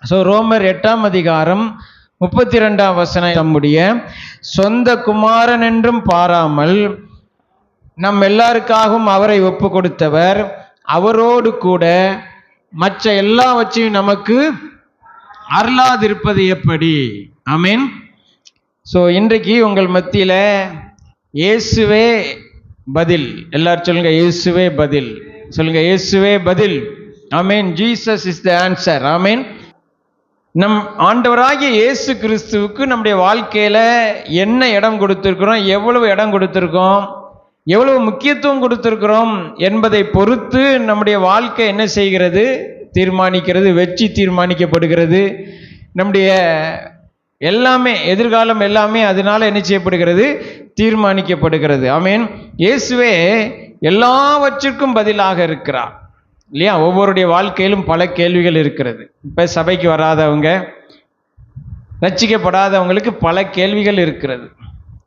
So ரோமர் 8ஆம் அதிகாரம் 32ஆம் வசனம், நம்முடைய சொந்த குமாரன் என்றும் பாராமல் நம் எல்லாருக்காகவும் அவரை ஒப்பு கொடுத்தவர் அவரோடு கூட மற்ற எல்லாவற்றையும் நமக்கு அருளாதிருப்பது எப்படி? ஆமென். ஸோ இன்றைக்கு உங்கள் மத்தியில் இயேசுவே பதில். எல்லாரும் சொல்லுங்க, இயேசுவே பதில். சொல்லுங்க, இயேசுவே பதில். Amen. Jesus is the answer. Amen. நம் ஆண்டவராகிய இயேசு கிறிஸ்துவுக்கு நம்முடைய வாழ்க்கையில என்ன இடம் கொடுத்திருக்கிறோம், எவ்வளவு இடம் கொடுத்திருக்கோம், எவ்வளவு முக்கியத்துவம் கொடுத்திருக்கிறோம் என்பதை பொறுத்து நம்முடைய வாழ்க்கை என்ன செய்கிறது? தீர்மானிக்கிறது, வெற்றி தீர்மானிக்கப்படுகிறது. நம்முடைய எல்லாமே, எதிர்காலம் எல்லாமே அதனால என்ன செய்யப்படுகிறது? தீர்மானிக்கப்படுகிறது. ஆமென். இயேசுவே எல்லாவற்றிற்கும் பதிலாக இருக்கிறார் இல்லையா? ஒவ்வொருடைய வாழ்க்கையிலும் பல கேள்விகள் இருக்கிறது. இப்போ சபைக்கு வராதவங்க, ரட்சிக்கப்படாதவங்களுக்கு பல கேள்விகள் இருக்கிறது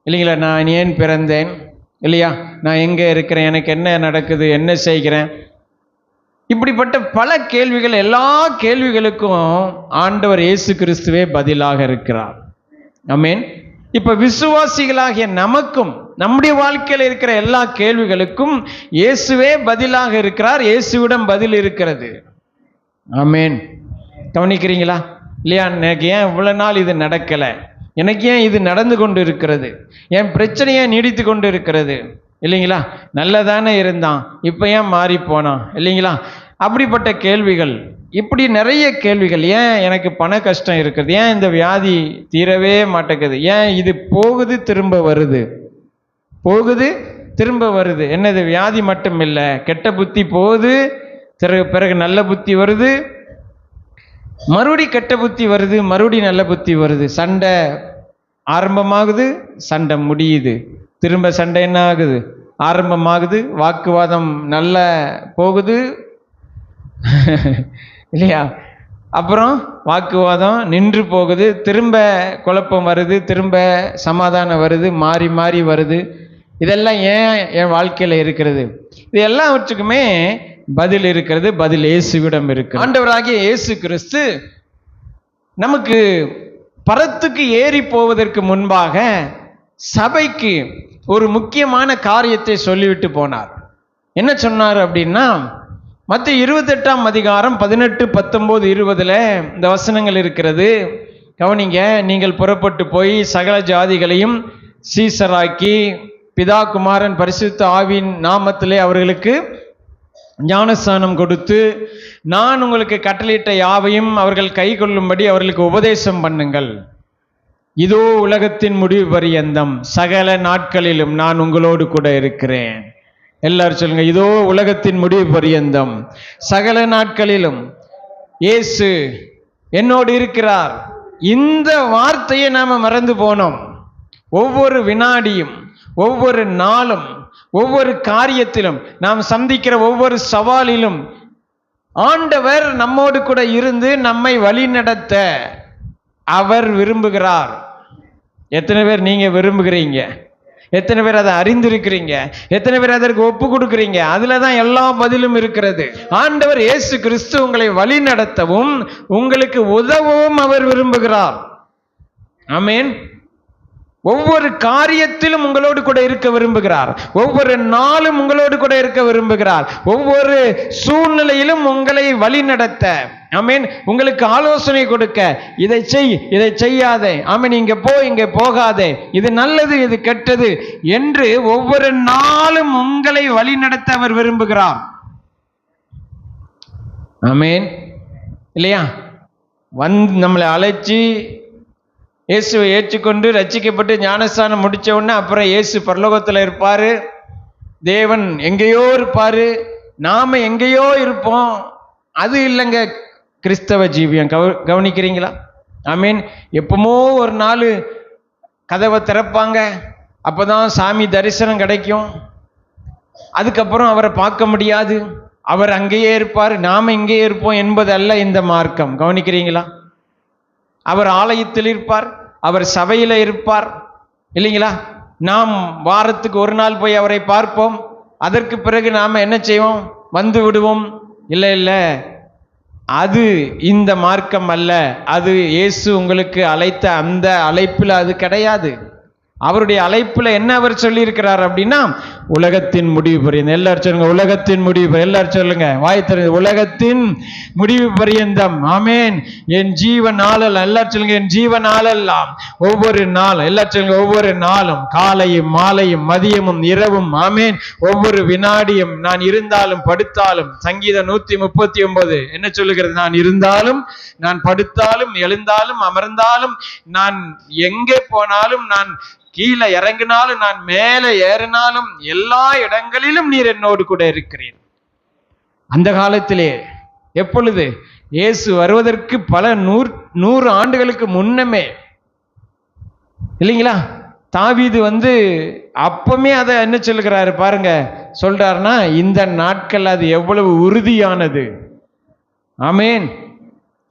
இல்லைங்களா? நான் ஏன் பிறந்தேன் இல்லையா? நான் எங்கே இருக்கிறேன், எனக்கு என்ன நடக்குது, என்ன செய்கிறேன், இப்படிப்பட்ட பல கேள்விகள். எல்லா கேள்விகளுக்கும் ஆண்டவர் இயேசு கிறிஸ்துவே பதிலாக இருக்கிறார். ஆமென். இப்ப விசுவாசிகளாகிய நமக்கும் நம்முடைய வாழ்க்கையில் இருக்கிற எல்லா கேள்விகளுக்கும் இயேசுவே பதிலாக இருக்கிறார். இயேசுவிடம் பதில் இருக்கிறது. ஆமென். கவனிக்கிறீங்களா இல்லையா? எனக்கு ஏன் இவ்வளவு நாள் இது நடக்கல, எனக்கு ஏன் இது நடந்து கொண்டு இருக்கிறது, என் பிரச்சனையே நீடித்து கொண்டு இருக்கிறது இல்லைங்களா? நல்லதானே இருந்தான், இப்போ ஏன் மாறி போனான் இல்லைங்களா? அப்படிப்பட்ட கேள்விகள், இப்படி நிறைய கேள்விகள். ஏன் எனக்கு பண கஷ்டம் இருக்குது, ஏன் இந்த வியாதி தீரவே மாட்டேங்குது, ஏன் இது போகுது திரும்ப வருது, போகுது திரும்ப வருது. என்னது வியாதி மட்டும் இல்லை, கெட்ட புத்தி போகுது, பிறகு நல்ல புத்தி வருது, மறுபடி கெட்ட புத்தி வருது, மறுபடி நல்ல புத்தி வருது. சண்டை ஆரம்பமாகுது, சண்டை முடியுது, திரும்ப சண்டை என்ன ஆகுது? ஆரம்பமாகுது. வாக்குவாதம் நல்ல போகுது இல்லையா? அப்புறம் வாக்குவாதம் நின்று போகுது, திரும்ப குழப்பம் வருது, திரும்ப சமாதானம் வருது, மாறி மாறி வருது. இதெல்லாம் ஏன் என் வாழ்க்கையில் இருக்கிறது? இது எல்லாவற்றுக்குமே பதில் இருக்கிறது. பதில் இயேசுவிடம் இருக்கு. ஆண்டவராகிய இயேசு கிறிஸ்து நமக்கு பரத்துக்கு ஏறி போவதற்கு முன்பாக சபைக்கு ஒரு முக்கியமான காரியத்தை சொல்லிவிட்டு போனார். என்ன சொன்னார் அப்படின்னா, மத்திய 28ஆம் அதிகாரம் 18, 19, 20 இந்த வசனங்கள் இருக்கிறது. கவனிங்க. நீங்கள் புறப்பட்டு போய் சகல ஜாதிகளையும் சீசராக்கி பிதா குமாரன் பரிசுத்த ஆவியின் நாமத்திலே அவர்களுக்கு ஞானஸ்நானம் கொடுத்து நான் உங்களுக்கு கட்டளையிட்ட யாவையும் அவர்கள் கை கொள்ளும்படி அவர்களுக்கு உபதேசம் பண்ணுங்கள். இதோ உலகத்தின் முடிவு பரியந்தம் சகல நாட்களிலும் நான் உங்களோடு கூட இருக்கிறேன். எல்லாரும் சொல்லுங்க, இதோ உலகத்தின் முடிவு பரியந்தம் சகல நாட்களிலும் இயேசு என்னோடு இருக்கிறார். இந்த வார்த்தையை நாம மறந்து போனோம். ஒவ்வொரு வினாடியும், ஒவ்வொரு நாளும், ஒவ்வொரு காரியத்திலும், நாம் சந்திக்கிற ஒவ்வொரு சவாலிலும் ஆண்டவர் நம்மோடு கூட இருந்து நம்மை வழிநடத்த அவர் விரும்புகிறார். எத்தனை பேர் நீங்க விரும்புகிறீங்க? எத்தனை பேர் அதை அறிந்திருக்கிறீங்க? எத்தனை பேர் அதற்கு ஒப்பு கொடுக்கிறீங்க? அதுலதான் எல்லா பதிலும் இருக்கிறது. ஆண்டவர் இயேசு கிறிஸ்து உங்களை வழி நடத்தவும் உங்களுக்கு உதவவும் அவர் விரும்புகிறார். ஆமென். ஒவ்வொரு காரியத்திலும் உங்களோடு கூட இருக்க விரும்புகிறார். ஒவ்வொரு நாளும் உங்களோடு கூட இருக்க விரும்புகிறார். ஒவ்வொரு சூழ்நிலையிலும் உங்களை வழி நடத்த, ஆமென், உங்களுக்கு ஆலோசனை கொடுக்க, இதை செய், இதை செய்யாதே, ஆமென், இங்க போ, இங்க போகாதே, இது நல்லது, இது கெட்டது என்று ஒவ்வொரு நாளும் உங்களை வழி நடத்த அவர் விரும்புகிறார். ஆமென். இல்லையா? நம்மளை அழைச்சி இயேசுவை ஏற்றுக்கொண்டு ரட்சிக்கப்பட்டு ஞானஸ்தானம் முடிச்ச உடனே அப்புறம் இயேசு பரலோகத்தில் இருப்பாரு, தேவன் எங்கேயோ இருப்பாரு, நாம எங்கேயோ இருப்போம். அது இல்லைங்க கிறிஸ்தவ ஜீவியம். கவனிக்கிறீங்களா? ஆமீன். எப்பமோ ஒரு நாள் கதவை திறப்பாங்க, அப்பதான் சாமி தரிசனம் கிடைக்கும். அதுக்கப்புறம் அவரை பார்க்க முடியாது, அவர் அங்கேயே இருப்பார், நாம இங்கேயே இருப்போம் என்பது அல்ல இந்த மார்க்கம். கவனிக்கிறீங்களா? அவர் ஆலயத்தில் இருப்பார், அவர் சபையில் இருப்பார் இல்லைங்களா? நாம் வாரத்துக்கு ஒரு நாள் போய் அவரை பார்ப்போம், அதற்கு பிறகு நாம் என்ன செய்வோம்? வந்து விடுவோம். இல்லை இல்லை, அது இந்த மார்க்கம் அல்ல. அது இயேசு உங்களுக்கு அழைத்த அந்த அழைப்பில் அது கிடையாது. அவருடைய அழைப்புல என்ன அவர் சொல்லி இருக்கிறார் அப்படின்னா, உலகத்தின் முடிவு பரியந்தம். எல்லாரும் சொல்லுங்க, உலகத்தின் முடிவு. எல்லாரும் சொல்லுங்க, வாய் திறந்து, உலகத்தின் முடிவு பரியந்தம். ஆமேன். என் ஜீவ நாளல். எல்லாரும் சொல்லுங்க, என் ஜீவ நாளெல்லாம், ஒவ்வொரு நாளும். எல்லாரும் சொல்லுங்க, ஒவ்வொரு நாளும், காலையும் மாலையும் மதியமும் இரவும். ஆமேன். ஒவ்வொரு வினாடியும் நான் இருந்தாலும் படுத்தாலும். சங்கீதம் 139 என்ன சொல்லுகிறது? நான் இருந்தாலும், நான் படுத்தாலும், எழுந்தாலும், அமர்ந்தாலும், நான் எங்கே போனாலும், நான் கீழே இறங்கினாலும், நான் மேலே ஏறினாலும், எல்லா இடங்களிலும் நீர் என்னோடு கூட இருக்கிறீர். அந்த காலத்திலே, எப்பொழுது? இயேசு வருவதற்கு பல நூறு ஆண்டுகளுக்கு முன்னமே இல்லைங்களா? தாவீது அப்பமே அதை என்ன சொல்லுகிறாரு பாருங்க, சொல்றாருன்னா, இந்த நாட்கள் அது எவ்வளவு உறுதியானது. ஆமேன்.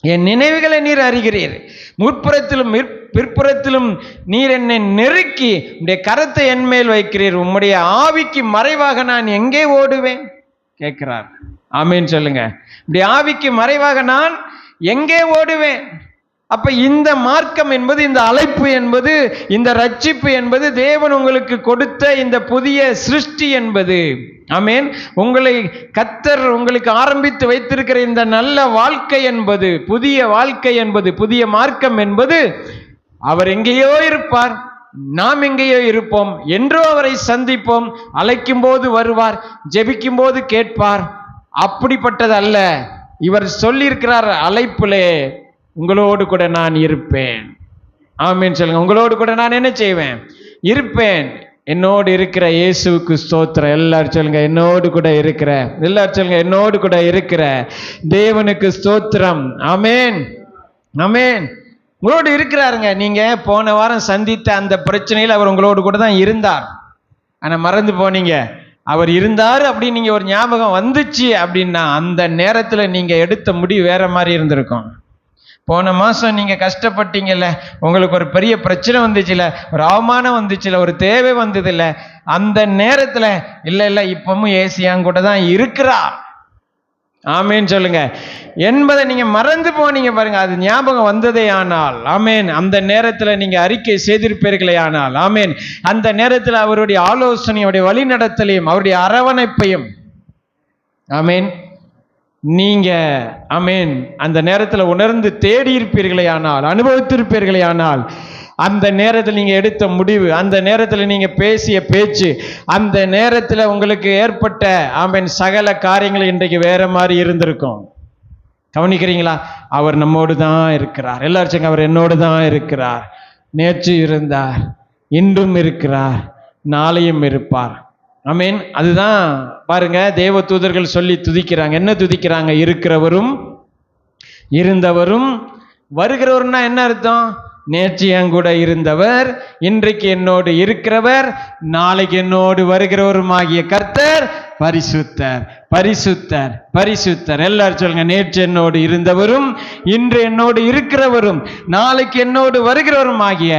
என் நினைவுகளை நீர் அறிகிறீர், முற்புறத்திலும் பிற்புறத்திலும் நீர் என்னை நெருக்கி உம்முடைய கரத்தை என் மேல் வைக்கிறீர். உம்முடைய ஆவிக்கு மறைவாக நான் எங்கே ஓடுவேன் கேட்கிறார். ஆமேன் சொல்லுங்க. உம்முடைய ஆவிக்கு மறைவாக நான் எங்கே ஓடுவேன்? அப்ப இந்த மார்க்கம் என்பது, இந்த அழைப்பு என்பது, இந்த ரட்சிப்பு என்பது, தேவன் உங்களுக்கு கொடுத்த இந்த புதிய சிருஷ்டி என்பது, ஆமேன், உங்களை கர்த்தர் உங்களுக்கு ஆரம்பித்து வைத்திருக்கிற இந்த நல்ல வாழ்க்கை என்பது, புதிய வாழ்க்கை என்பது, புதிய மார்க்கம் என்பது, அவர் எங்கேயோ இருப்பார், நாம் எங்கேயோ இருப்போம், என்றோ அவரை சந்திப்போம், அழைக்கும் போது வருவார், ஜெபிக்கும் போது கேட்பார். அப்படிப்பட்டது அல்ல. இவர் சொல்லியிருக்கிறார், அழைப்பிலே உங்களோடு கூட நான் இருப்பேன். ஆமீன் சொல்லுங்க. உங்களோடு கூட நான் என்ன செய்வேன்? இருப்பேன். என்னோடு இருக்கிற இயேசுவுக்கு ஸ்தோத்திரம். எல்லாரும் சொல்லுங்க, என்னோடு கூட இருக்கிற. எல்லாரும் சொல்லுங்க, என்னோடு கூட இருக்கிற தேவனுக்கு ஸ்தோத்திரம். ஆமேன், ஆமேன். உங்களோடு இருக்கிறாருங்க. நீங்க போன வாரம் சந்தித்த அந்த பிரச்சனையில் அவர் உங்களோடு கூட தான் இருந்தார். ஆனா மறந்து போனீங்க. அவர் இருந்தார் அப்படின்னு நீங்க ஒரு ஞாபகம் வந்துச்சு அப்படின்னா, அந்த நேரத்துல நீங்க எடுத்த முடிவு வேற மாதிரி இருந்திருக்கும். போன மாசம் நீங்க கஷ்டப்பட்டீங்கல்ல, உங்களுக்கு ஒரு பெரிய பிரச்சனை வந்துச்சுல, ஒரு அவமானம் வந்துச்சுல, ஒரு தேவை வந்ததில்ல, அந்த நேரத்துல இல்ல இப்பவும் ஏசியான் கூட தான் இருக்கிறார். ஆமேன் சொல்லுங்க என்பதை நீங்க மறந்து போனீங்க பாருங்க. அது ஞாபகம் வந்ததே ஆனால், ஆமேன், அந்த நேரத்துல நீங்க அறிக்கை செய்திருப்பீர்களே ஆனால், ஆமேன், அந்த நேரத்துல அவருடைய ஆலோசனை, அவருடைய வழிநடத்தலையும், அவருடைய அரவணைப்பையும், ஆமேன், நீங்க ஆமேன் அந்த நேரத்துல உணர்ந்து தேடி இருப்பீர்களே ஆனால், அனுபவித்திருப்பீர்களே ஆனால், அந்த நேரத்தில் நீங்க எடுத்த முடிவு, அந்த நேரத்தில் நீங்க பேசிய பேச்சு, அந்த நேரத்தில் உங்களுக்கு ஏற்பட்ட ஆமேன் சகல காரியங்கள் இன்றைக்கு வேற மாதிரி இருந்திருக்கும். கவனிக்கிறீங்களா? அவர் நம்மோடு தான் இருக்கிறார். எல்லாரும் சொல்லுங்க, அவர் என்னோடு தான் இருக்கிறார். நேற்று இருந்தார், இன்றும் இருக்கிறார், நாளையும் இருப்பார். ஆமேன். அதுதான் பாருங்க தேவ தூதர்கள் சொல்லி துதிக்கிறாங்க. என்ன துதிக்கிறாங்க? இருக்கிறவரும் இருந்தவரும் வருகிறவர்னா என்ன அர்த்தம்? நேற்று என் கூட இருந்தவர், இன்றைக்கு என்னோடு இருக்கிறவர், நாளைக்கு என்னோடு வருகிறவருமாகிய கர்த்தர் பரிசுத்தர், பரிசுத்தர், பரிசுத்தர். எல்லாரும் சொல்லுங்க, நேற்று என்னோடு இருந்தவரும், இன்று என்னோடு இருக்கிறவரும், நாளைக்கு என்னோடு வருகிறவருமாகிய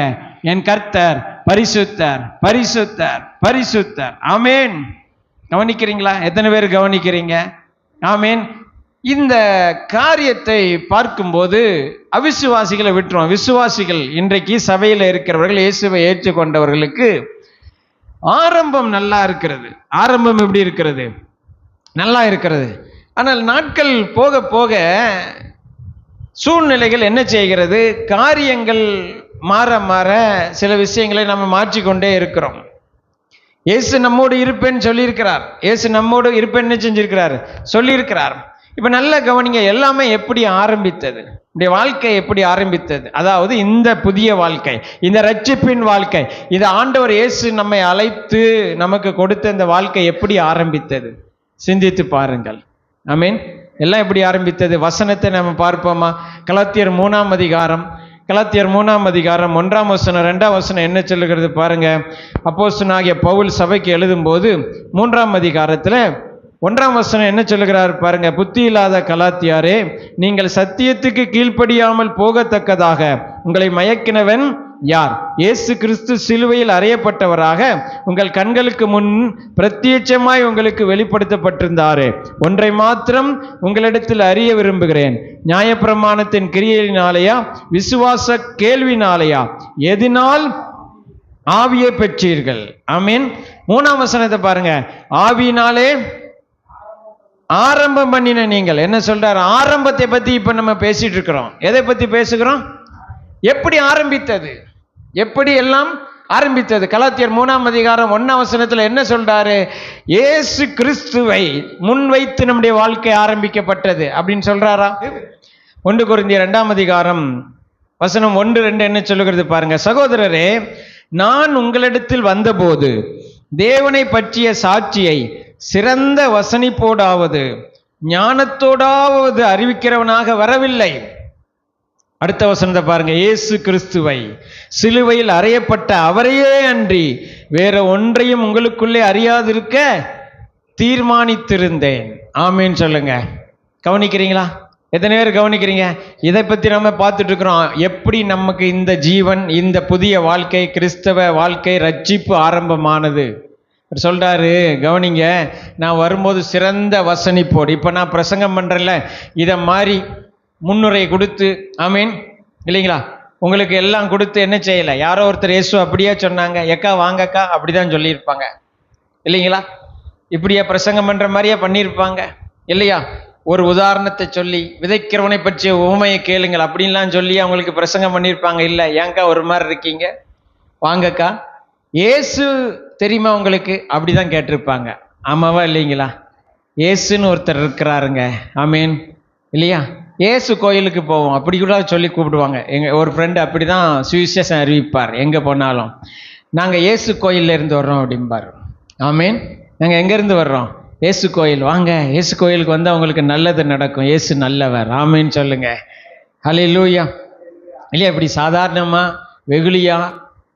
என் கர்த்தர் பரிசுத்தர், பரிசுத்தர், பரிசுத்தர். ஆமேன். கவனிக்கிறீங்களா? எத்தனை பேர் கவனிக்கிறீங்க? ஆமேன். இந்த காரியத்தை பார்க்கும்போது அவிசுவாசிகளை விட்டுருவோம். விசுவாசிகள், இன்றைக்கு சபையில் இருக்கிறவர்கள், இயேசுவை ஏற்றுக்கொண்டவர்களுக்கு ஆரம்பம் நல்லா இருக்கிறது. ஆரம்பம் எப்படி இருக்கிறது? நல்லா இருக்கிறது. ஆனால் நாட்கள் போக போக சூழ்நிலைகள் என்ன செய்கிறது? காரியங்கள் மாற மாற சில விஷயங்களை நம்ம மாற்றிக்கொண்டே இருக்கிறோம். இயேசு நம்மோடு இருப்பேன்னு சொல்லியிருக்கிறார். இயேசு நம்மோடு இருப்பேன்னு செஞ்சிருக்கிறார், சொல்லியிருக்கிறார். இப்ப நல்ல கவனிங்க, எல்லாமே எப்படி ஆரம்பித்தது? இந்த வாழ்க்கை எப்படி ஆரம்பித்தது? அதாவது இந்த புதிய வாழ்க்கை, இந்த ரட்சிப்பின் வாழ்க்கை, இந்த ஆண்டவர் இயேசு நம்மை அழைத்து நமக்கு கொடுத்த இந்த வாழ்க்கை எப்படி ஆரம்பித்தது? சிந்தித்து பாருங்கள். ஆமீன். எல்லாம் எப்படி ஆரம்பித்தது? வசனத்தை நம்ம பார்ப்போமா? கலாத்தியர் 3ஆம் அதிகாரம், கலாத்தியர் 3ஆம் அதிகாரம் 1ஆம் வசனம் 2ஆம் வசனம் என்ன சொல்லுகிறது பாருங்க. அப்போஸ்தலனாகிய பவுல் சபைக்கு எழுதும்போது 3ஆம் அதிகாரத்துல 1ஆம் வசனம் என்ன சொல்லுகிறார் பாருங்க. புத்தி இல்லாத கலாத்தியாரே, நீங்கள் சத்தியத்துக்கு கீழ்ப்படியாமல் போகத்தக்கதாக உங்களை மயக்கினவன் யார்? இயேசு கிறிஸ்து சிலுவையில் அறையப்பட்டவராக உங்கள் கண்களுக்கு முன் பிரத்யட்சமாய் உங்களுக்கு வெளிப்படுத்தப்பட்டிருந்தாரு. ஒன்றை மாத்திரம் உங்களிடத்தில் அறிய விரும்புகிறேன். நியாயப்பிரமாணத்தின் கிரியையினாலேயா விசுவாச கேள்வினாலேயா எதினால் ஆவியை பெற்றீர்கள்? ஆமீன். 3ஆம் வசனத்தை பாருங்க. ஆவியினாலே ஆரம்பம் பண்ணின நீங்கள். என்ன சொல்றாரு? ஆரம்பத்தை பத்தி இப்ப நம்ம பேசிட்டு இருக்கிறோம். எதை பத்தி பேசுகிறோம்? எப்படி ஆரம்பித்தது, எப்படி எல்லாம் ஆரம்பித்தது. கலாத்தியர் 3ஆம் அதிகாரம் 1ஆம் வசனத்துல என்ன சொல்றாரு? இயேசு கிறிஸ்துவை முன்வைத்து நம்முடைய வாழ்க்கை ஆரம்பிக்கப்பட்டது அப்படின்னு சொல்றாரா? 1 கொரிந்தியர் 2ஆம் அதிகாரம் வசனம் 1-2 என்ன சொல்லுகிறது பாருங்க. சகோதரரே, நான் உங்களிடத்தில் வந்தபோது தேவனை பற்றிய சாட்சியை சிறந்த வசனிப்போடாவது ஞானத்தோடாவது அறிவிக்கிறவனாக வரவில்லை. அடுத்த வசனத்தை பாருங்க. இயேசு கிறிஸ்துவை சிலுவையில் அறையப்பட்ட அவரையே அன்றி வேற ஒன்றையும் உங்களுக்குள்ளே அறியாதிருக்க தீர்மானித்திருந்தேன். ஆமீன் சொல்லுங்க. கவனிக்கிறீங்களா? எத்தனை பேர் கவனிக்கிறீங்க? இதை பற்றி நம்ம பார்த்துட்டு இருக்கிறோம். எப்படி நமக்கு இந்த ஜீவன், இந்த புதிய வாழ்க்கை, கிறிஸ்தவ வாழ்க்கை, ரட்சிப்பு ஆரம்பமானது சொல்றாரு. கவனிங்க. நான் வரும்போது சிறந்த வசனிப்போடு, இப்போ நான் பிரசங்கம் பண்றேன்ல, இதை மாதிரி முன்னுரை கொடுத்து, ஆமீன் இல்லைங்களா, உங்களுக்கு எல்லாம் கொடுத்து என்ன செய்யலை. யாரோ ஒருத்தர் இயேசு அப்படியே சொன்னாங்க, எக்கா வாங்கக்கா அப்படிதான் சொல்லியிருப்பாங்க இல்லைங்களா? இப்படியே பிரசங்கம் பண்ற மாதிரியே பண்ணியிருப்பாங்க இல்லையா? ஒரு உதாரணத்தை சொல்லி, விதைக்கிறவனை பற்றிய உவமையை கேளுங்கள் அப்படின்லாம் சொல்லி அவங்களுக்கு பிரசங்கம் பண்ணியிருப்பாங்க. இல்லை, ஏங்கா ஒரு மாதிரி இருக்கீங்க, வாங்கக்கா இயேசு தெரியுமா உங்களுக்கு, அப்படிதான் கேட்டிருப்பாங்க. ஆமாவா இல்லைங்களா? இயேசுன்னு ஒருத்தர் இருக்கிறாருங்க. ஆமீன் இல்லையா? இயேசு கோயிலுக்கு போவோம் அப்படி கூட சொல்லி கூப்பிடுவாங்க. எங்கள் ஒரு ஃப்ரெண்டு அப்படி தான் சுவிசேஷம் அறிவிப்பார். எங்கே போனாலும் நாங்கள் இயேசு கோயிலில் இருந்து வர்றோம் அப்படிம்பார். ஆமீன். நாங்கள் எங்கேருந்து வர்றோம்? இயேசு கோயில். வாங்க, இயேசு கோயிலுக்கு வந்து அவங்களுக்கு நல்லது நடக்கும், இயேசு நல்லவர். ஆமீன் சொல்லுங்க. ஹல்லேலூயா. இல்லையா? இப்படி சாதாரணமாக வெகுளியா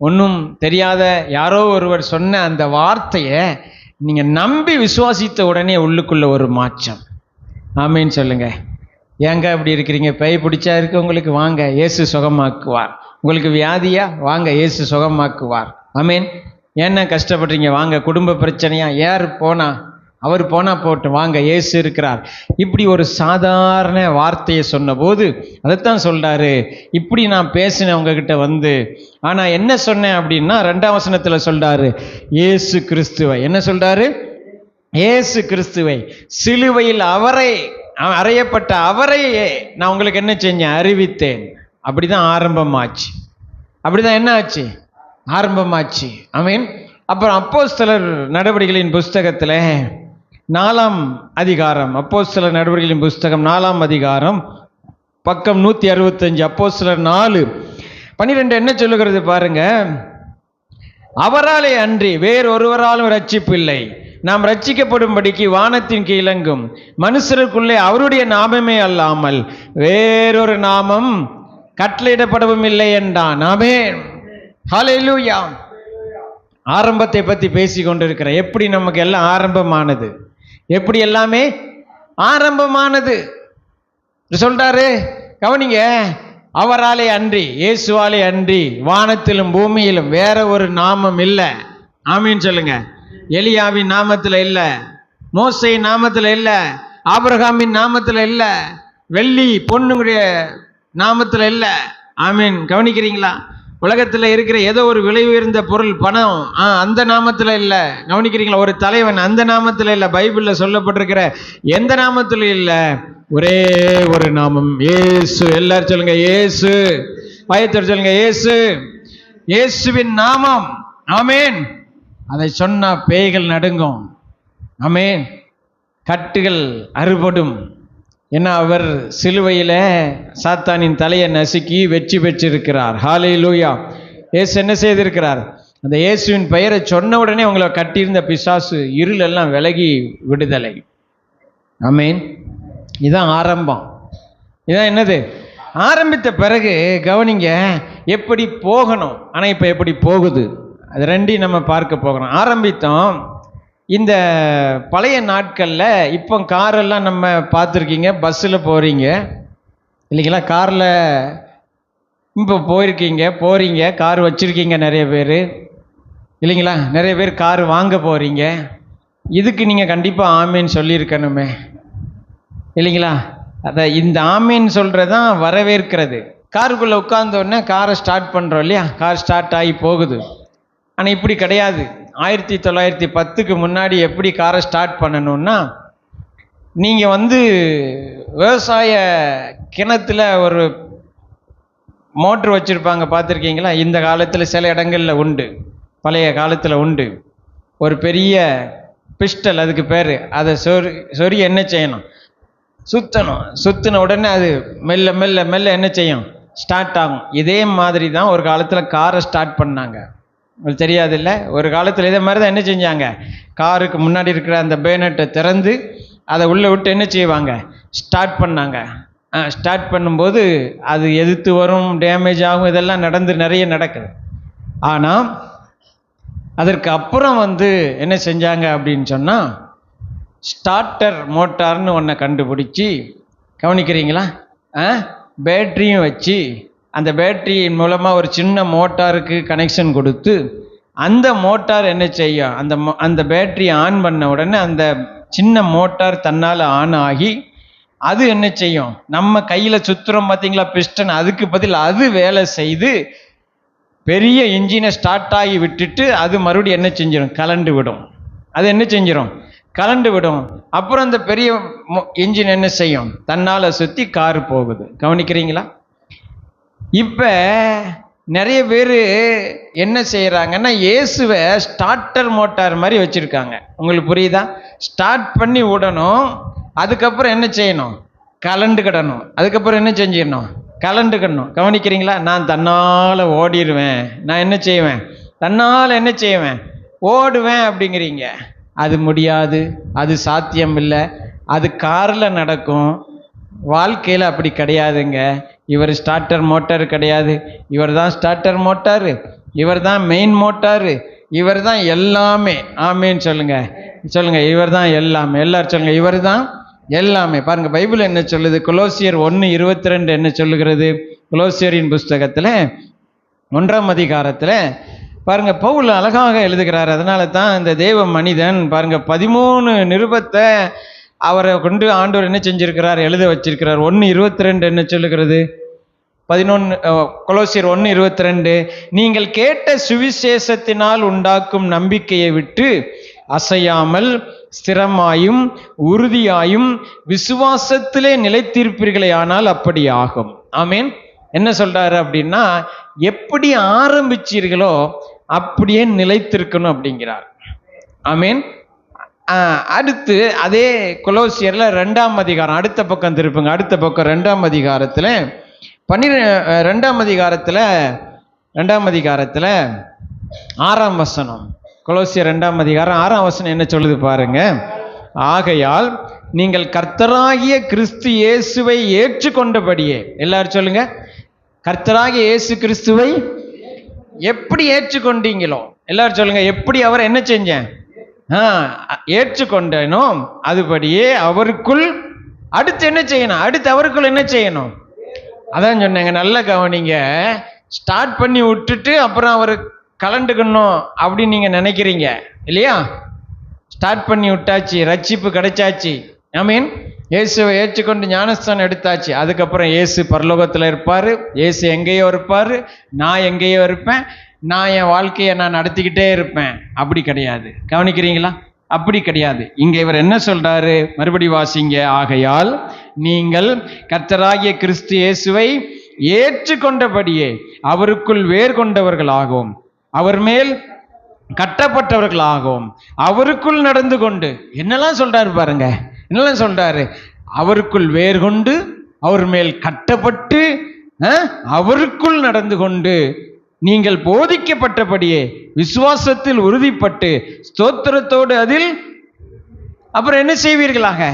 ஒன்றும் தெரியாத யாரோ ஒருவர் சொன்ன அந்த வார்த்தையை நீங்கள் நம்பி விசுவாசித்த உடனே உள்ளுக்குள்ள ஒரு மாற்றம். ஆமீன் சொல்லுங்க. ஏங்க அப்படி இருக்கிறீங்க? பேய் பிடிச்சா இருக்கு உங்களுக்கு, வாங்க இயேசு சுகமாக்குவார். உங்களுக்கு வியாதியா, வாங்க இயேசு சுகமாக்குவார். ஆமீன். ஏன்னா கஷ்டப்படுறீங்க, வாங்க. குடும்ப பிரச்சனையா, யார் போனா, அவர் போனா போட்டு, வாங்க இயேசு இருக்கிறார். இப்படி ஒரு சாதாரண வார்த்தையை சொன்னபோது அதைத்தான் சொல்றாரு. இப்படி நான் பேசினேன் உங்ககிட்ட வந்து, ஆனா என்ன சொன்னேன் அப்படின்னா 2ஆம் வசனத்துல சொல்றாரு, இயேசு கிறிஸ்துவை. என்ன சொல்றாரு? இயேசு கிறிஸ்துவை சிலுவையில் அவரை அறையப்பட்ட அவரையே நான் உங்களுக்கு என்ன செஞ்சேன்? அறிவித்தேன். அப்படிதான் ஆரம்பமாச்சு. அப்படிதான் என்ன ஆச்சு? ஆரம்பமாச்சு. ஆமீன். அப்புறம் அப்போஸ்தலர் நடவடிக்கைகளின் புஸ்தகத்துல 4ஆம் அதிகாரம், அப்போஸ்தலர் நடவடிக்கைகளின் புஸ்தகம் 4ஆம் அதிகாரம் பக்கம் 165, அப்போஸ்தலர் 4:12 என்ன சொல்லுகிறது பாருங்க. அவராலே அன்றி வேறொருவராலும் ரட்சிப்பு இல்லை. நாம் ரட்சிக்கப்படும்படிக்கு வானத்தின் கீழெங்கும் மனுஷருக்குள்ளே அவருடைய நாமமே அல்லாமல் வேறொரு நாமம் கட்டளையிடப்படவும் இல்லை என்றான். ஆமென். ஹல்லேலூயா. ஆரம்பத்தை பற்றி பேசி கொண்டிருக்கிற, எப்படி நமக்கு எல்லாம் ஆரம்பமானது, எப்படி எல்லாமே ஆரம்பமானது சொல்றாரு. கவனிங்க. அவராலே அன்றி, இயேசுவாலே அன்றி வானத்திலும் பூமியிலும் வேற ஒரு நாமம் இல்லை. ஆமீன் சொல்லுங்க. எலியாவின் நாமத்தில் இல்லை, மோசையின் நாமத்தில் இல்லை, ஆபிரகாமின் நாமத்தில் இல்லை, வெள்ளி பொண்ணுடைய நாமத்தில் இல்லை. ஆமீன். கவனிக்கிறீங்களா? உலகத்தில் இருக்கிற ஏதோ ஒரு விலை உயர்ந்த பொருள், பணம், அந்த நாமத்தில் இல்லை. கவனிக்கிறீங்களா? ஒரு தலைவன், அந்த நாமத்தில் இல்லை. பைபிளில் சொல்லப்பட்டிருக்கிற எந்த நாமத்தில் இல்லை. ஒரே ஒரு நாமம், இயேசு. எல்லாரும் சொல்லுங்க இயேசு. பயத்தோடு சொல்லுங்க இயேசு. இயேசுவின் நாமம். ஆமேன். அதை சொன்னா பேய்கள் நடுங்கும். ஆமேன். கட்டுகள் அறுபடும். ஏன்னா அவர் சிலுவையில சாத்தானின் தலையை நசுக்கி வெற்றி பெற்றிருக்கிறார். ஹல்லேலூயா. இயேசு என்ன செய்திருக்கிறார்? அந்த இயேசுவின் பெயரை சொன்ன உடனே உங்களை கட்டியிருந்த பிசாசு இருள் எல்லாம் விலகி விடுதலை. ஆமேன். இதுதான் ஆரம்பம். இதான் என்னது? ஆரம்பித்த பிறகு கவனிங்க எப்படி போகணும். ஆனால் இப்போ எப்படி போகுது, அது ரெண்டையும் நம்ம பார்க்க போகிறோம். ஆரம்பித்தோம் இந்த பழைய நாட்களில். இப்போ காரெல்லாம் நம்ம பார்த்துருக்கீங்க, பஸ்ஸில் போகிறீங்க இல்லைங்களா? காரில் இப்போ போகிறீங்க, கார் வச்சுருக்கீங்க நிறைய பேர் இல்லைங்களா? நிறைய பேர் கார் வாங்க போகிறீங்க. இதுக்கு நீங்கள் கண்டிப்பாக ஆமேன்னு சொல்லியிருக்கணுமே இல்லைங்களா? இந்த ஆமேன்னு சொல்கிறது தான் வரவேற்கிறது. காருக்குள்ளே உட்கார்ந்தோடனே காரை ஸ்டார்ட் பண்ணுறோம் இல்லையா? கார் ஸ்டார்ட் ஆகி போகுது. ஆனால் இப்படி கிடையாது. 1910க்கு முன்னாடி எப்படி காரை ஸ்டார்ட் பண்ணணும்னா, நீங்கள் விவசாய கிணத்துல ஒரு மோட்ரு வச்சுருப்பாங்க, பார்த்துருக்கீங்களா? இந்த காலத்தில் சில இடங்களில் உண்டு, பழைய காலத்தில் உண்டு. ஒரு பெரிய பிஸ்டல் அதுக்கு பேர். அதை சொறி என்ன செய்யணும்? சுற்றணும். சுற்றின உடனே அது மெல்ல மெல்ல மெல்ல என்ன செய்யும்? ஸ்டார்ட் ஆகும். இதே மாதிரி தான் ஒரு காலத்தில் காரை ஸ்டார்ட் பண்ணாங்க. உங்களுக்கு தெரியாதில்ல? ஒரு காலத்தில் இதே மாதிரி தான் என்ன செஞ்சாங்க? காருக்கு முன்னாடி இருக்கிற அந்த பேனட்டை திறந்து அதை உள்ளே விட்டு என்ன செய்வாங்க? ஸ்டார்ட் பண்ணாங்க. ஸ்டார்ட் பண்ணும்போது அது எதிர்த்து வரும், டேமேஜ் ஆகும், இதெல்லாம் நிறைய நடக்குது. ஆனால் அதற்கு அப்புறம் என்ன செஞ்சாங்க அப்படின்னு சொன்னால், ஸ்டார்டர் மோட்டார்னு ஒன்றை கண்டுபிடிச்சி, கவனிக்கிறீங்களா? பேட்டரியும் வச்சு அந்த பேட்டரியின் மூலமாக ஒரு சின்ன மோட்டாருக்கு கனெக்ஷன் கொடுத்து, அந்த மோட்டார் என்ன செய்யும்? அந்த பேட்டரியை ஆன் பண்ண உடனே அந்த சின்ன மோட்டார் தன்னால் ஆன் ஆகி அது என்ன செய்யும்? நம்ம கையில் சுற்றுறோம் பார்த்தீங்களா பிஸ்டன், அதுக்கு பதில் அது வேலை செய்து பெரிய இன்ஜினை ஸ்டார்ட் ஆகி விட்டுட்டு அது மறுபடியும் என்ன செஞ்சிடும்? கலண்டு விடும். அது என்ன செஞ்சிடும்? கலண்டு விடும். அப்புறம் அந்த பெரிய இன்ஜின் என்ன செய்யும்? தன்னால் சுற்றி கார் போகுது. கவனிக்கிறீங்களா? இப்போ நிறைய பேர் என்ன செய்கிறாங்கன்னா, இயேசுவை ஸ்டார்டர் மோட்டார் மாதிரி வச்சுருக்காங்க. உங்களுக்கு புரியுதா? ஸ்டார்ட் பண்ணி விடணும், அதுக்கப்புறம் என்ன செய்யணும்? கலண்டுக்கிடணும். அதுக்கப்புறம் என்ன செஞ்சிடணும்? கலண்டுக்கணும். கவனிக்கிறீங்களா? நான் தன்னால் ஓடிடுவேன், நான் என்ன செய்வேன்? தன்னால் என்ன செய்வேன்? ஓடுவேன் அப்படிங்கிறீங்க. அது முடியாது, அது சாத்தியம் இல்லை. அது காரில் நடக்கும், வாழ்க்கையில் அப்படி கிடையாதுங்க. இவர் ஸ்டார்டர் மோட்டார் கிடையாது, இவர் தான் ஸ்டார்டர் மோட்டாரு, இவர் தான் மெயின் மோட்டாரு, இவர் தான் எல்லாமே. ஆமேன்னு சொல்லுங்க, சொல்லுங்க. இவர் தான் எல்லாமே. எல்லாரும் சொல்லுங்க, இவர் தான் எல்லாமே. பாருங்க, பைபிள் என்ன சொல்லுது? கொலோசியர் 1:22 என்ன சொல்லுகிறது? கொலோசியரின் புஸ்தகத்தில் 1ஆம் அதிகாரத்தில் பாருங்க, பவுல் அழகாக எழுதுகிறார். அதனால தான் இந்த தேவ மனிதன் பாருங்க 13 நிருபத்தை அவரை கொண்டு ஆண்டவர் என்ன செஞ்சிருக்கிறார்? எழுத வச்சிருக்கிறார். 1:22 என்ன சொல்லுகிறது? 11 கொலோசியர் 1:22, நீங்கள் கேட்ட சுவிசேஷத்தினால் உண்டாக்கும் நம்பிக்கையை விட்டு அசையாமல் ஸ்திரமாயும் உறுதியாயும் விசுவாசத்திலே நிலைத்திருப்பீர்களே, ஆனால் அப்படி ஆகும். ஆமேன். என்ன சொல்றாரு அப்படின்னா, எப்படி ஆரம்பிச்சீர்களோ அப்படியே நிலைத்திருக்கணும் அப்படிங்கிறார். ஆமேன். அடுத்து அதே கொலோசியர்ல 2ஆம் அதிகாரம், அடுத்த பக்கம் திருப்புங்க, அடுத்த பக்கம் 2ஆம் அதிகாரத்தில் 2ஆம் அதிகாரத்தில் 6ஆம் வசனம். கொலோசியர் 2ஆம் அதிகாரம் 6ஆம் வசனம் என்ன சொல்லுது பாருங்க. ஆகையால் நீங்கள் கர்த்தராகிய கிறிஸ்து இயேசுவை ஏற்றுக்கொண்டபடியே, எல்லாரும் சொல்லுங்க, கர்த்தராகிய இயேசு கிறிஸ்துவை எப்படி ஏற்றுக்கொண்டீங்களோ, எல்லாரும் சொல்லுங்க, எப்படி அவரை என்ன செஞ்சேன்? ஏற்றுக்கொண்டேனோ அதுபடியே அவருக்குள் அடுத்து என்ன செய்யணும்? அடுத்து அவருக்குள் என்ன செய்யணும்? அதான் சொன்னேங்க, நல்ல கவனிங்க. ஸ்டார்ட் பண்ணி விட்டுட்டு அப்புறம் அவர் கலண்டுக்கணும் அப்படின்னு நீங்க நினைக்கிறீங்க இல்லையா? ஸ்டார்ட் பண்ணி விட்டாச்சு, ரட்சிப்பு கிடைச்சாச்சு. ஆமீன். இயேசுவை ஏற்றுக்கொண்டு ஞானஸ்தானம் எடுத்தாச்சு. அதுக்கப்புறம் இயேசு பரலோகத்தில் இருப்பார், இயேசு எங்கேயோ இருப்பார், நான் எங்கேயோ இருப்பேன், நான் என் வாழ்க்கையை நான் நடத்திக்கிட்டே இருப்பேன். அப்படி கிடையாது. கவனிக்கிறீங்களா? அப்படி கிடையாது. இங்கே இவர் என்ன சொல்றாரு? மறுபடி வாசிங்க. ஆகையால் நீங்கள் கர்த்தராகிய கிறிஸ்து இயேசுவை ஏற்றுக்கொண்டபடியே அவருக்குள் வேர் கொண்டவர்களாகவும் அவர் மேல் கட்டப்பட்டவர்களாகவும் அவருக்குள் நடந்து கொண்டு, என்னெல்லாம் சொல்றாரு பாருங்க, என்னெல்லாம் சொல்றாரு? அவருக்குள் வேர் கொண்டு, அவர் மேல் கட்டப்பட்டு, அவருக்குள் நடந்து கொண்டு, நீங்கள் போதிக்கப்பட்டபடியே விசுவாசத்தில் உறுதிப்பட்டு ஸ்தோத்திரத்தோடு அதில் அப்புறம் என்ன செய்வீர்களாக?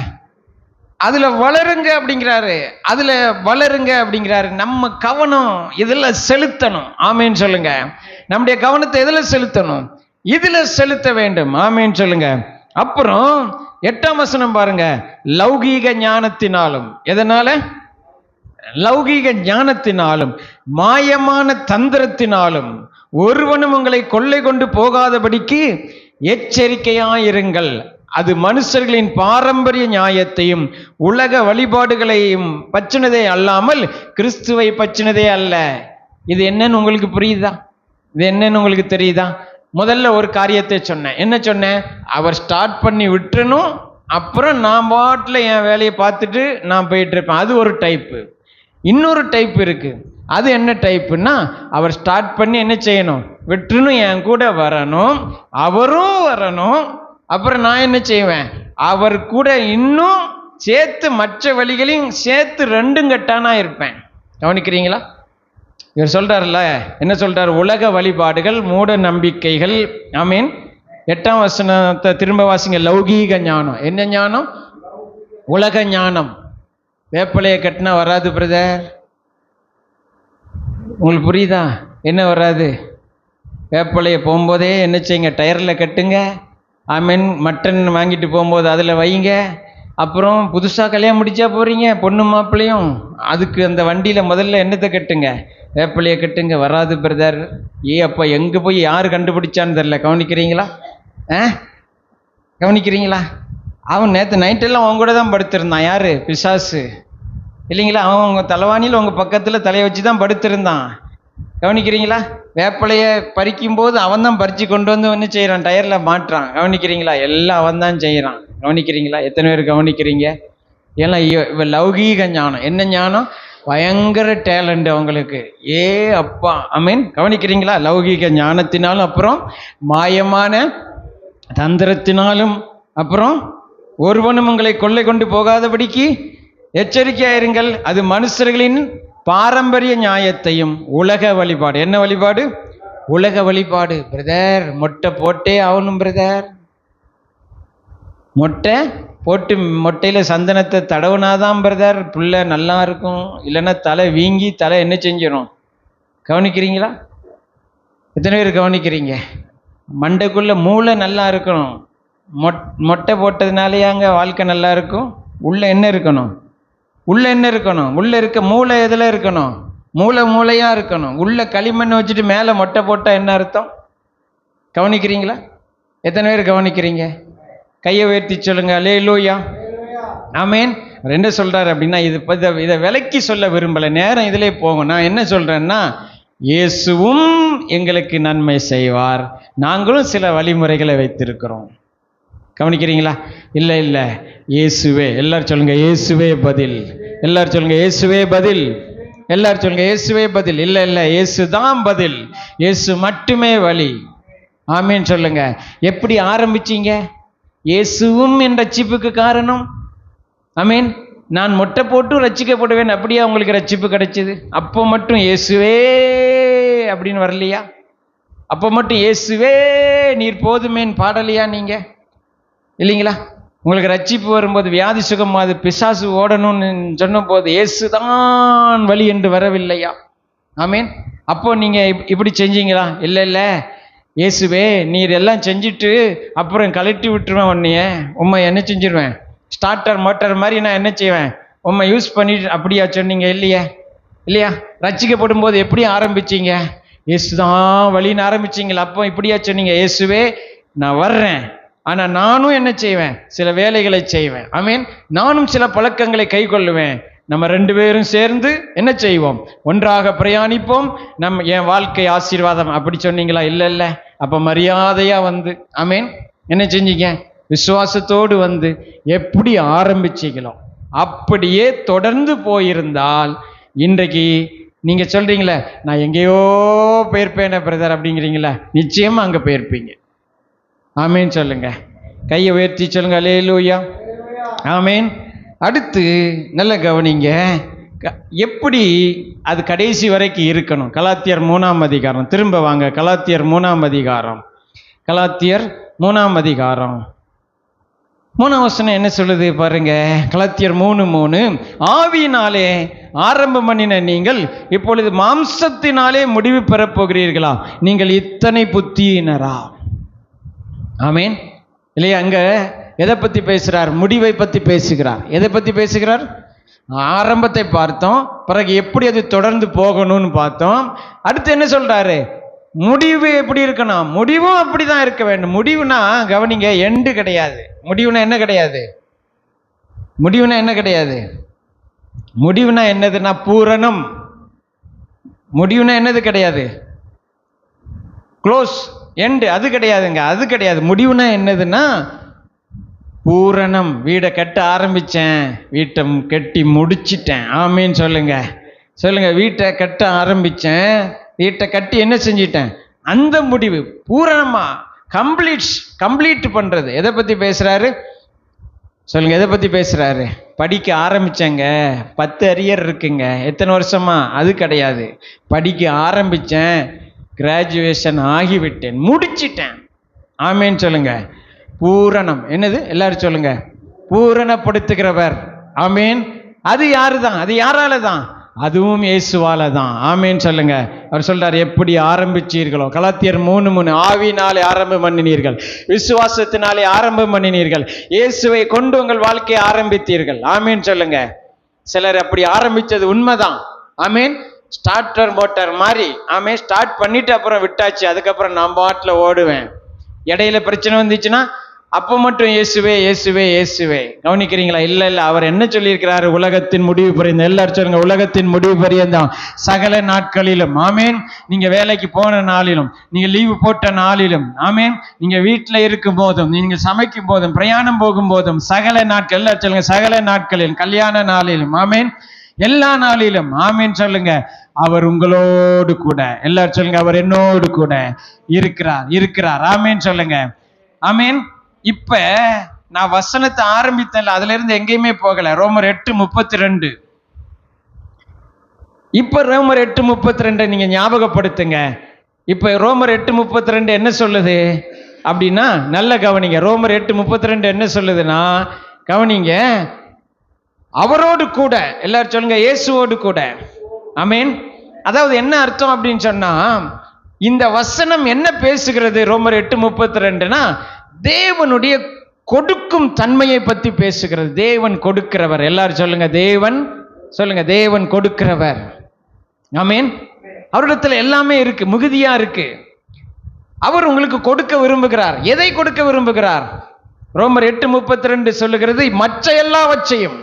அதுல வளருங்க அப்படிங்கிறாரு. அதுல வளருங்க அப்படிங்கிறாரு. நம்ம கவனம் இதுல செலுத்தணும். ஆமேன்னு சொல்லுங்க. நம்முடைய கவனத்தை எதுல செலுத்தணும்? இதுல செலுத்த வேண்டும். ஆமேன்னு சொல்லுங்க. அப்புறம் 8ஆம் வசனம் பாருங்க. லௌகீக ஞானத்தினாலும், எதனால? லௌகீக ஞானத்தினாலும் மாயமான தந்திரத்தினாலும் ஒருவனும் உங்களை கொள்ளை கொண்டு போகாதபடிக்கு எச்சரிக்கையாயிருங்கள். அது மனுஷர்களின் பாரம்பரிய நியாயத்தையும் உலக வழிபாடுகளையும் பற்றினதே அல்லாமல் கிறிஸ்துவை பற்றினதே அல்ல. இது என்னன்னு உங்களுக்கு புரியுதா? இது என்னன்னு உங்களுக்கு தெரியுதா? முதல்ல ஒரு காரியத்தை சொன்னேன். என்ன சொன்னேன்? அவர் ஸ்டார்ட் பண்ணி விட்டுறணும், அப்புறம் நான் பாட்டில் என் வேலையை பார்த்துட்டு நான் போயிட்டு இருப்பேன். அது ஒரு டைப்பு. இன்னொரு டைப் இருக்கு. அது என்ன டைப்புன்னா, அவர் ஸ்டார்ட் பண்ணி என்ன செய்யணும்? விட்டுறணும், என் கூட வரணும், அவரும் வரணும், அப்புறம் நான் என்ன செய்வேன்? அவர் கூட இன்னும் சேர்த்து மற்ற வழிகளையும் சேர்த்து ரெண்டும் கட்டானா இருப்பேன். கவனிக்கிறீங்களா? இவர் சொல்றாருல்ல, என்ன சொல்றாரு? உலக வழிபாடுகள், மூட நம்பிக்கைகள். ஆமீன். 8ஆம் வசனத்தை திரும்ப வாசிங்க. லௌகீக ஞானம். என்ன ஞானம்? உலக ஞானம். வேப்பலையை கட்டினா வராது பிரதர். உங்களுக்கு புரியுதா? என்ன வராது? வேப்பலையை போகும்போதே என்ன செய்யுங்க? டயரில் கட்டுங்க. ஆமீன். மட்டன் வாங்கிட்டு போகும்போது அதில் வைங்க. அப்புறம் புதுசாக கல்யாணம் முடிச்சா போகிறீங்க, பொண்ணு மாப்பிள்ளையும், அதுக்கு அந்த வண்டியில் முதல்ல என்னத்தை கட்டுங்க? வேப்பிலையை கட்டுங்க. வராது பிரதர். அப்போ எங்கே போய் யார் கண்டுபிடிச்சான்னு தெரில. கவனிக்கிறீங்களா? கவனிக்கிறீங்களா? அவன் நேற்று நைட்டெல்லாம் அவங்க கூட தான் படுத்திருந்தான். யார்? பிசாசு இல்லைங்களா? அவன் உங்கள் தலைவாணியில் உங்கள் பக்கத்தில் தலையை வச்சு தான் படுத்திருந்தான். கவனிக்கிறீங்களா? வேப்பிலையை பறிக்கும் போது அவன் தான் பறித்து கொண்டு வந்து என்ன செய்கிறான்? டயரில் மாட்டுறான். கவனிக்கிறீங்களா? எல்லாம் அவன் தான் செய்கிறான். கவனிக்கிறீங்களா? எத்தனை பேர் கவனிக்கிறீங்க? ஏன்னா இவ லௌகீக ஞானம். என்ன ஞானம்? பயங்கர டேலண்ட் அவங்களுக்கு. அப்பா. ஆமீன். கவனிக்கிறீங்களா? லௌகீக ஞானத்தினாலும், அப்புறம் மாயமான தந்திரத்தினாலும், அப்புறம் ஒருவனும் உங்களை கொள்ளை கொண்டு போகாதபடிக்கு எச்சரிக்கையாயிருங்கள். அது மனுஷர்களின் பாரம்பரிய நியாயத்தையும் உலக வழிபாடு. என்ன வழிபாடு? உலக வழிபாடு. பிரதர், மொட்டை போட்டே ஆகணும் பிரதர். மொட்டை போட்டு மொட்டையில் சந்தனத்தை தடவுனாதான் பிரதர் புள்ள நல்லா இருக்கும். இல்லைன்னா தலை வீங்கி தலை என்ன செஞ்சிடும்? கவனிக்கிறீங்களா? எத்தனை பேர் கவனிக்கிறீங்க? மண்டைக்குள்ள மூளை நல்லா இருக்கணும். மொட்டை போட்டதுனாலேயாங்க வாழ்க்கை நல்லா இருக்கும்? உள்ள என்ன இருக்கணும்? உள்ள என்ன இருக்கணும்? உள்ள இருக்க மூளை எதில் இருக்கணும்? மூளையா இருக்கணும். உள்ள களிமண் வச்சுட்டு மேலே மொட்டை போட்டால் என்ன அர்த்தம்? கவனிக்கிறீங்களா? எத்தனை பேர் கவனிக்கிறீங்க? கையை உயர்த்தி சொல்லுங்க. அல்லேலூயா. ஆமீன். என்ன சொல்றாரு அப்படின்னா, இதை விலக்கி சொல்ல விரும்பலை, நேரம் இதிலே போகும். நான் என்ன சொல்றேன்னா, இயேசுவும் எங்களுக்கு நன்மை செய்வார், நாங்களும் சில வழிமுறைகளை வைத்திருக்கிறோம். கவனிக்கிறீங்களா? இல்லை இயேசுவே. எல்லாரும் சொல்லுங்க இயேசுவே பதில். எல்லாரும் சொல்லுங்க இயேசுவே பதில். எல்லாரும் சொல்லுங்க இயேசுவே பதில். இல்லை இயேசு தான் பதில். இயேசு மட்டுமே வழி. ஆமீன் சொல்லுங்க. எப்படி ஆரம்பிச்சீங்க? இயேசுவும் என் ரட்சிப்புக்கு காரணம். ஆமீன். நான் மொட்டை போட்டு ரட்சிக்கப்படுவேன், அப்படியே உங்களுக்கு ரட்சிப்பு கிடைச்சது? அப்போ மட்டும் இயேசுவே அப்படின்னு வரலையா? அப்போ மட்டும் இயேசுவே நீர் போதுமேன்னு பாடலையா நீங்க? இல்லைங்களா? உங்களுக்கு ரட்சிப்பு வரும்போது, வியாதி சுகமாது, பிசாசு ஓடணும்னு சொன்ன போது இயேசுதான் வழி என்று வரவில்லையா? ஆமீன். அப்போ நீங்க இப்படி செஞ்சீங்களா? இல்லை இயேசுவே நீர் எல்லாம் செஞ்சுட்டு அப்புறம் கழட்டி விட்டுருவேன், உண்மை என்ன செஞ்சிருவேன்? ஸ்டார்டர் மோட்டர் மாதிரி நான் என்ன செய்வேன்? உண்மை யூஸ் பண்ணிட்டு அப்படியா சொன்னீங்க? இல்லையா? ரட்சிக்கப்படும் போது எப்படி ஆரம்பிச்சீங்க? இயேசுதான் வழின்னு ஆரம்பிச்சிங்களா? அப்போ இப்படியா சொன்னீங்க? இயேசுவே நான் வர்றேன், ஆனால் நானும் என்ன செய்வேன்? சில வேலைகளை செய்வேன். ஆமீன். நானும் சில பழக்கங்களை கை கொள்ளுவேன். நம்ம 2 பேரும் சேர்ந்து என்ன செய்வோம்? ஒன்றாக பிரயாணிப்போம். என் வாழ்க்கை ஆசீர்வாதம். அப்படி சொன்னீங்களா? இல்லை. அப்போ மரியாதையா வந்து ஆமீன் என்ன செஞ்சீங்க? விசுவாசத்தோடு வந்து எப்படி ஆரம்பிச்சீங்களோ அப்படியே தொடர்ந்து போயிருந்தால், இன்றைக்கு நீங்க சொல்றீங்களே நான் எங்கேயோ போயிருப்பேனே பிரதர் அப்படிங்கிறீங்களா, நிச்சயமா அங்க போயிருப்பீங்க. ஆமீன் சொல்லுங்க. கையை உயர்த்தி சொல்லுங்க. அல்லேலூயா. ஆமீன். அடுத்து நல்ல கவனிங்க, எப்படி அது கடைசி வரைக்கும் இருக்கணும். கலாத்தியர் 3ஆம் அதிகாரம். திரும்ப வாங்க. கலாத்தியர் 3ஆம் அதிகாரம். கலாத்தியர் 3ஆம் அதிகாரம் 3ஆம் வசனம் என்ன சொல்லுது பாருங்க. கலாத்தியர் 3:3. ஆவியினாலே ஆரம்பம் பண்ணின நீங்கள் இப்பொழுது மாம்சத்தினாலே முடிவு பெறப் போகிறீர்களா? நீங்கள் இத்தனை புத்தியினரா? ஆமீன். இல்லையா? அங்க எதை பத்தி பேசுறார்? முடிவை பத்தி பேசுகிறார். எதை பத்தி பேசுகிறார்? ஆரம்பத்தை பார்த்தோம், பிறகு எப்படி அது தொடர்ந்து போகணும்னு பார்த்தோம். அடுத்து என்ன சொல்றாரு? முடிவு எப்படி இருக்கணும்? முடிவும் அப்படிதான் இருக்க வேண்டும். முடிவுனா கவனிங்க, எண்டு கிடையாது. முடிவுனா என்ன கிடையாது? முடிவுனா என்ன கிடையாது? முடிவுனா என்னதுன்னா பூரணம். முடிவுனா என்னது கிடையாது? க்ளோஸ், எண்டு, அது கிடையாதுங்க. அது கிடையாது. முடிவுனா என்னதுன்னா பூரணம். வீடை கட்ட ஆரம்பிச்சேன், வீட்டை கட்டி முடிச்சிட்டேன். ஆமீன் சொல்லுங்க. சொல்லுங்க. வீட்டை கட்ட ஆரம்பிச்சேன், வீட்டை கட்டி என்ன செஞ்சிட்டேன்? அந்த முடிவு பூரணமா கம்ப்ளீட் பண்றது. எதை பத்தி பேசுறாரு சொல்லுங்க? எதை பத்தி பேசுறாரு? படிக்க ஆரம்பிச்சேங்க, 10 அரியர் இருக்குங்க, எத்தனை வருஷமா? அது கிடையாது. படிக்க ஆரம்பிச்சேன், கிராஜுவேஷன் ஆகிவிட்டேன், முடிச்சிட்டேன். ஆமேன்னு சொல்லுங்க. பூரணம் என்னது? எல்லாரும் சொல்லுங்க. பூரணப்படுத்துகிறவர். ஆமேன். அது யாரு தான்? அது யாரால தான்? அதுவும் இயேசுவால தான். ஆமேன்னு சொல்லுங்க. அவர் சொல்றார், எப்படி ஆரம்பிச்சீர்களோ, கலாத்தியர் 3:3, ஆவியினாலே ஆரம்பம் பண்ணினீர்கள், விசுவாசத்தினாலே ஆரம்பம் பண்ணினீர்கள், இயேசுவை கொண்டு உங்கள் வாழ்க்கையை ஆரம்பித்தீர்கள். ஆமேன்னு சொல்லுங்க. சிலர் அப்படி ஆரம்பிச்சது உண்மைதான். ஆமேன். ஸ்டார்டர் மோட்டார் மாதிரி. ஆமே, ஸ்டார்ட் பண்ணிட்டு அப்புறம் விட்டாச்சு, அதுக்கப்புறம் நான் பாட்டில் ஓடுவேன். இடையில பிரச்சனை வந்துச்சுன்னா அப்போ மட்டும் இயேசுவே இயேசுவே இயேசுவே. கவனிக்கிறீங்களா? இல்லை இல்லை, அவர் என்ன சொல்லியிருக்கிறாரு? உலகத்தின் முடிவு பரியந்தம். எல்லாரும் சொல்லுங்க, உலகத்தின் முடிவு பரியந்தம், சகல நாட்களிலும். ஆமேன். நீங்க வேலைக்கு போன நாளிலும், நீங்க லீவு போட்ட நாளிலும், ஆமேன், நீங்க வீட்டில் இருக்கும் போதும், நீங்க சமைக்கும் போதும், பிரயாணம் போகும் போதும், சகல நாட்கள். எல்லாரும் சொல்லுங்க, சகல நாட்களிலும், கல்யாண நாளிலும், ஆமேன், எல்லா நாளிலும். ஆமேன் சொல்லுங்க. அவர் உங்களோடு கூட. எல்லாரும் சொல்லுங்க, அவர் என்னோடு கூட இருக்கிறார். ஆமேன் சொல்லுங்க. ஆமேன். இப்ப நான் வசனத்தை ஆரம்பித்தேன்ல, அதுல இருந்து எங்கேயுமே போகல. ரோமர் 8:32. இப்ப ரோமர் 8:32 நீங்க ஞாபகப்படுத்துங்க. இப்ப ரோமர் 8:32 என்ன சொல்லுது அப்படின்னா, நல்ல கவனிங்க. ரோமர் 8:32 என்ன சொல்லுதுன்னா, கவனிங்க, அவரோடு கூட. எல்லாரும் சொல்லுங்க, இயேசுவோடு கூட. ஆமேன். அதாவது என்ன அர்த்தம் அப்படின்னு சொன்னா, இந்த வசனம் என்ன பேசுகிறது? ரோமர் 8:32னா தேவனுடைய கொடுக்கும் தன்மையை பத்தி பேசுகிறது. தேவன் கொடுக்கிறவர். எல்லாரும் சொல்லுங்க, தேவன். சொல்லுங்க, தேவன் கொடுக்கிறவர். ஆமேன். அவரிடத்துல எல்லாமே இருக்கு, மிகுதியா இருக்கு. அவர் உங்களுக்கு கொடுக்க விரும்புகிறார். எதை கொடுக்க விரும்புகிறார்? ரோமர் 8:32 சொல்லுகிறது, மற்ற எல்லாவற்றையும்.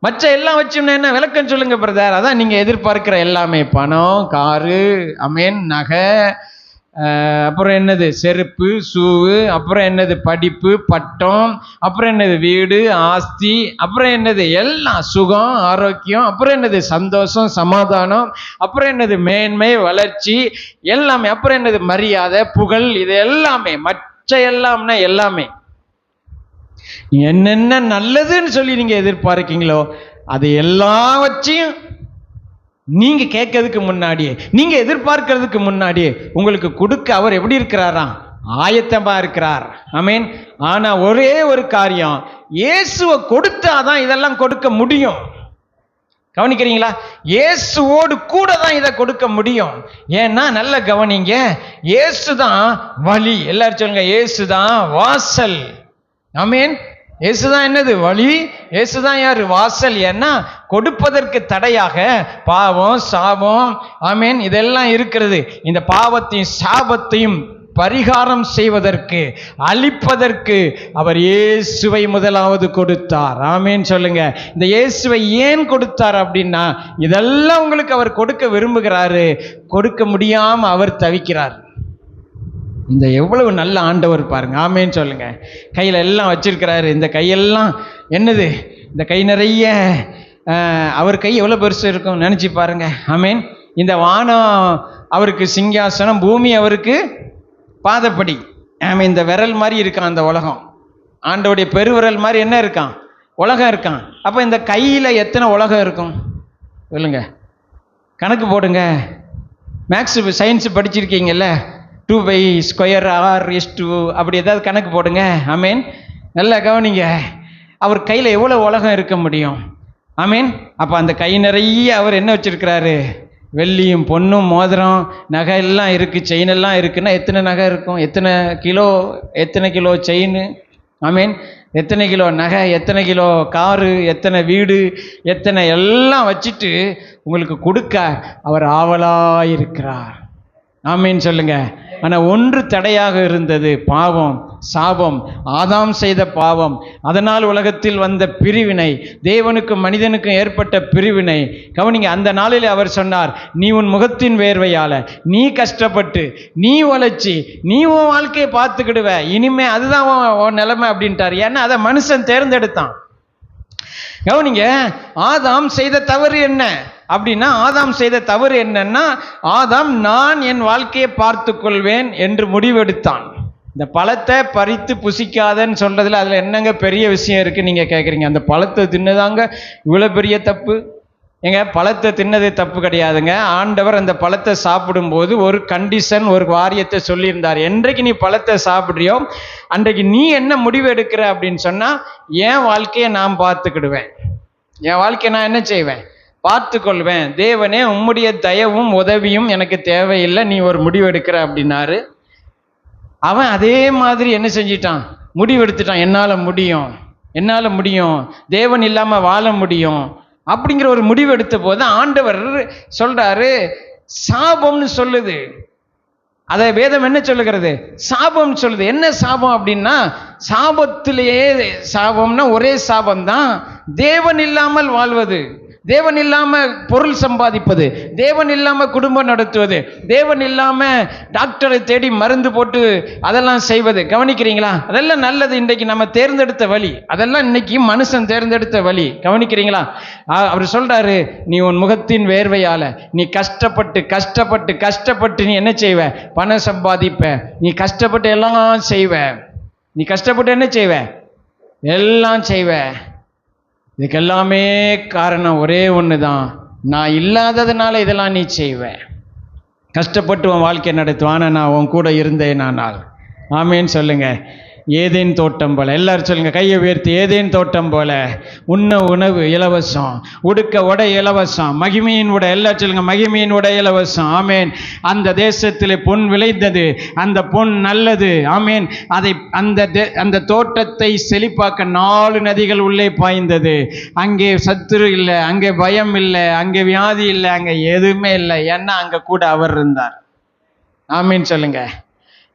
மற்ற எல்லாம் வச்சோம்னா என்ன விளக்கம் சொல்லுங்க பிரதர்? அதான் நீங்க எதிர்பார்க்கிற எல்லாமே, பணம், காரு, அமேன், நகை, அப்புறம் என்னது, செருப்பு, ஷூவு, அப்புறம் என்னது, படிப்பு, பட்டம், அப்புறம் என்னது, வீடு, ஆஸ்தி, அப்புறம் என்னது, எல்லாம் சுகம், ஆரோக்கியம், அப்புறம் என்னது, சந்தோஷம், சமாதானம், அப்புறம் என்னது, மேன்மை, வளர்ச்சி, எல்லாமே, அப்புறம் என்னது, மரியாதை, புகழ், இது எல்லாமே. மற்ற எல்லாம்னா எல்லாமே. என்னென்ன நல்லதுன்னு சொல்லி நீங்க எதிர்பார்க்கீங்களோ அது எல்லாவற்றையும் நீங்க கேட்கறதுக்கு முன்னாடியே, நீங்க எதிர்பார்க்கிறதுக்கு முன்னாடியே உங்களுக்கு கொடுக்க அவர் எப்படி இருக்கிறாராம்? ஆயத்தமா இருக்கிறார். ஆமேன். ஆனா ஒரே ஒரு காரியம், இயேசுவை கொடுத்தாதான் இதெல்லாம் கொடுக்க முடியும். கவனிக்கிறீங்களா? இயேசுவோடு கூட தான் இதை கொடுக்க முடியும். ஏன்னா நல்ல கவனிங்க, இயேசுதான் வழி. எல்லாரும் சொல்லுங்க, இயேசுதான் வாசல். ஆமேன். இயேசுதான் என்னது? வழி. இயேசுதான் யாரு? வாசல். ஏன்னா கொடுப்பதற்கு தடையாக பாவம், சாபம், ஆமேன், இதெல்லாம் இருக்கிறது. இந்த பாவத்தையும் சாபத்தையும் பரிகாரம் செய்வதற்கு, அழிப்பதற்கு அவர் இயேசுவை முதலாவது கொடுத்தார். ஆமேன் சொல்லுங்க. இந்த இயேசுவை ஏன் கொடுத்தார் அப்படின்னா, இதெல்லாம் உங்களுக்கு அவர் கொடுக்க விரும்புகிறாரு, கொடுக்க முடியாம அவர் தவிக்கிறார். இந்த எவ்வளவு நல்ல ஆண்டவர் பாருங்க. ஆமேன்னு சொல்லுங்க. கையில் எல்லாம் வச்சிருக்கிறாரு. இந்த கையெல்லாம் என்னது? இந்த கை நிறைய அவர் கை எவ்வளோ பெருசு இருக்கும் நினச்சி பாருங்க. ஆமேன். இந்த வானம் அவருக்கு சிங்காசனம், பூமி அவருக்கு பாதப்படி. ஆமேன். இந்த விரல் மாதிரி இருக்கான் அந்த உலகம். ஆண்டவுடைய பெருவிரல் மாதிரி என்ன இருக்கான்? உலகம் இருக்கான். அப்போ இந்த கையில் எத்தனை உலகம் இருக்கும் சொல்லுங்க? கணக்கு போடுங்க. மேக்ஸ் சயின்ஸ் படிச்சிருக்கீங்கல்ல, 2/2 அப்படி ஏதாவது கணக்கு போடுங்க. ஆமேன். நல்லா கவனிங்க. அவர் கையில் எவ்வளோ உலகம் இருக்க முடியும்? ஆமேன். அப்போ அந்த கை நிறைய அவர் என்ன வச்சிருக்கிறாரு? வெள்ளியும் பொன்னும் மோதிரம் நகை எல்லாம் இருக்கு, செயின் எல்லாம் இருக்குன்னா எத்தனை நகை இருக்கும்? எத்தனை கிலோ செயின்? ஆமேன். எத்தனை கிலோ நகை, எத்தனை கிலோ காரு, எத்தனை வீடு, எத்தனை எல்லாம் வச்சுட்டு உங்களுக்கு கொடுக்க அவர் ஆவலாயிருக்கிறார். ஆமீன் சொல்லுங்க. ஆனால் ஒன்று தடையாக இருந்தது, பாவம், சாபம், ஆதாம் செய்த பாவம். அதனால் உலகத்தில் வந்த பிரிவினை, தேவனுக்கும் மனிதனுக்கும் ஏற்பட்ட பிரிவினை. கவனிங்க, அந்த நாளில் அவர் சொன்னார், நீ உன் முகத்தின் வேர்வையால நீ கஷ்டப்பட்டு நீ உழைச்சி நீ உன் வாழ்க்கையை பார்த்துக்கிடுவ, இனிமே அதுதான் உன் நிலைமை அப்படின்ட்டார். ஏன்னா அதை மனுஷன் தேர்ந்தெடுத்தான். கவனிங்க, ஆதாம் செய்த தவறு என்ன அப்படின்னா, ஆதாம் செய்த தவறு என்னன்னா, ஆதாம் நான் என் வாழ்க்கையை பார்த்து கொள்வேன் என்று முடிவெடுத்தான். இந்த பழத்தை பறித்து புசிக்காதன்னு சொல்றதுல அதுல என்னங்க பெரிய விஷயம் இருக்கு நீங்க கேட்குறீங்க? அந்த பழத்தை தின்னதாங்க இவ்வளோ பெரிய தப்பு? ஏங்க, பழத்தை தின்னது தப்பு கிடையாதுங்க. ஆண்டவர் அந்த பழத்தை சாப்பிடும்போது ஒரு கண்டிஷன், ஒரு வாரியத்தை சொல்லியிருந்தார். என்றைக்கு நீ பழத்தை சாப்பிட்றியோ அன்றைக்கு நீ என்ன முடிவு எடுக்கிற அப்படின்னு சொன்னா, என் வாழ்க்கையை நான் பார்த்துக்கிடுவேன், என் வாழ்க்கையை நான் என்ன செய்வேன், பார்த்து கொள்வேன். தேவனே, உம்முடைய தயவும் உதவியும் எனக்கு தேவையில்லை, நீ ஒரு முடிவு எடுக்கிற அப்படின்னாரு. அவன் அதே மாதிரி என்ன செஞ்சிட்டான், முடிவெடுத்துட்டான். என்னால் முடியும், தேவன் இல்லாமல் வாழ முடியும் அப்படிங்கிற ஒரு முடிவு எடுத்த போது ஆண்டவர் சொல்றாரு, சாபம்னு சொல்லுது. அதை வேதம் என்ன சொல்லுகிறது, சாபம் சொல்லுது. என்ன சாபம் அப்படின்னா, சாபத்திலேயே சாபம்னா ஒரே சாபம் தான், தேவன் இல்லாமல் வாழ்வது, தேவன் இல்லாம பொருள் சம்பாதிப்பது, தேவன் இல்லாம குடும்பம் நடத்துவது, தேவன் இல்லாம டாக்டரை தேடி மருந்து போட்டு அதெல்லாம் செய்வது. கவனிக்கிறீங்களா? அதெல்லாம் நல்லது, இன்றைக்கு நம்ம தேர்ந்தெடுத்த வழி, அதெல்லாம் இன்னைக்கு மனுஷன் தேர்ந்தெடுத்த வழி. கவனிக்கிறீங்களா? அவர் சொல்றாரு, நீ உன் முகத்தின் வேர்வையால நீ கஷ்டப்பட்டு கஷ்டப்பட்டு கஷ்டப்பட்டு நீ என்ன செய்வ, பணம் சம்பாதிப்ப, நீ கஷ்டப்பட்டு எல்லாம் செய்வ, நீ கஷ்டப்பட்டு என்ன செய்வ, எல்லாம் செய்வ. இதுக்கெல்லாமே காரணம் ஒரே ஒன்று தான், நான் இல்லாததுனால இதெல்லாம் நீ செய்வ. கஷ்டப்பட்டு உன் வாழ்க்கை நடத்துவான, நான் உன் கூட இருந்தேன். ஆனால் ஆமேன்னு சொல்லுங்க. ஏதேன் தோட்டம் போல, எல்லாரும் சொல்லுங்க, கையை உயர்த்தி, ஏதேன் தோட்டம் போல உண்ண உணவு இலவசம், உடுக்க உடை இலவசம், மகிமையின் உடை, எல்லாரும் சொல்லுங்க, மகிமையின் உடை இலவசம். ஆமேன். அந்த தேசத்தில் பொன் விளைந்தது, அந்த பொன் நல்லது. ஆமேன். அதை அந்த தோட்டத்தை செழிப்பாக்க 4 நதிகள் உள்ளே பாய்ந்தது. அங்கே சத்துரு இல்லை, அங்கே பயம் இல்லை, அங்கே வியாதி இல்லை, அங்கே எதுவுமே இல்லை. ஏன்னா அங்கே கூட அவர் இருந்தார். ஆமேன்னு சொல்லுங்க.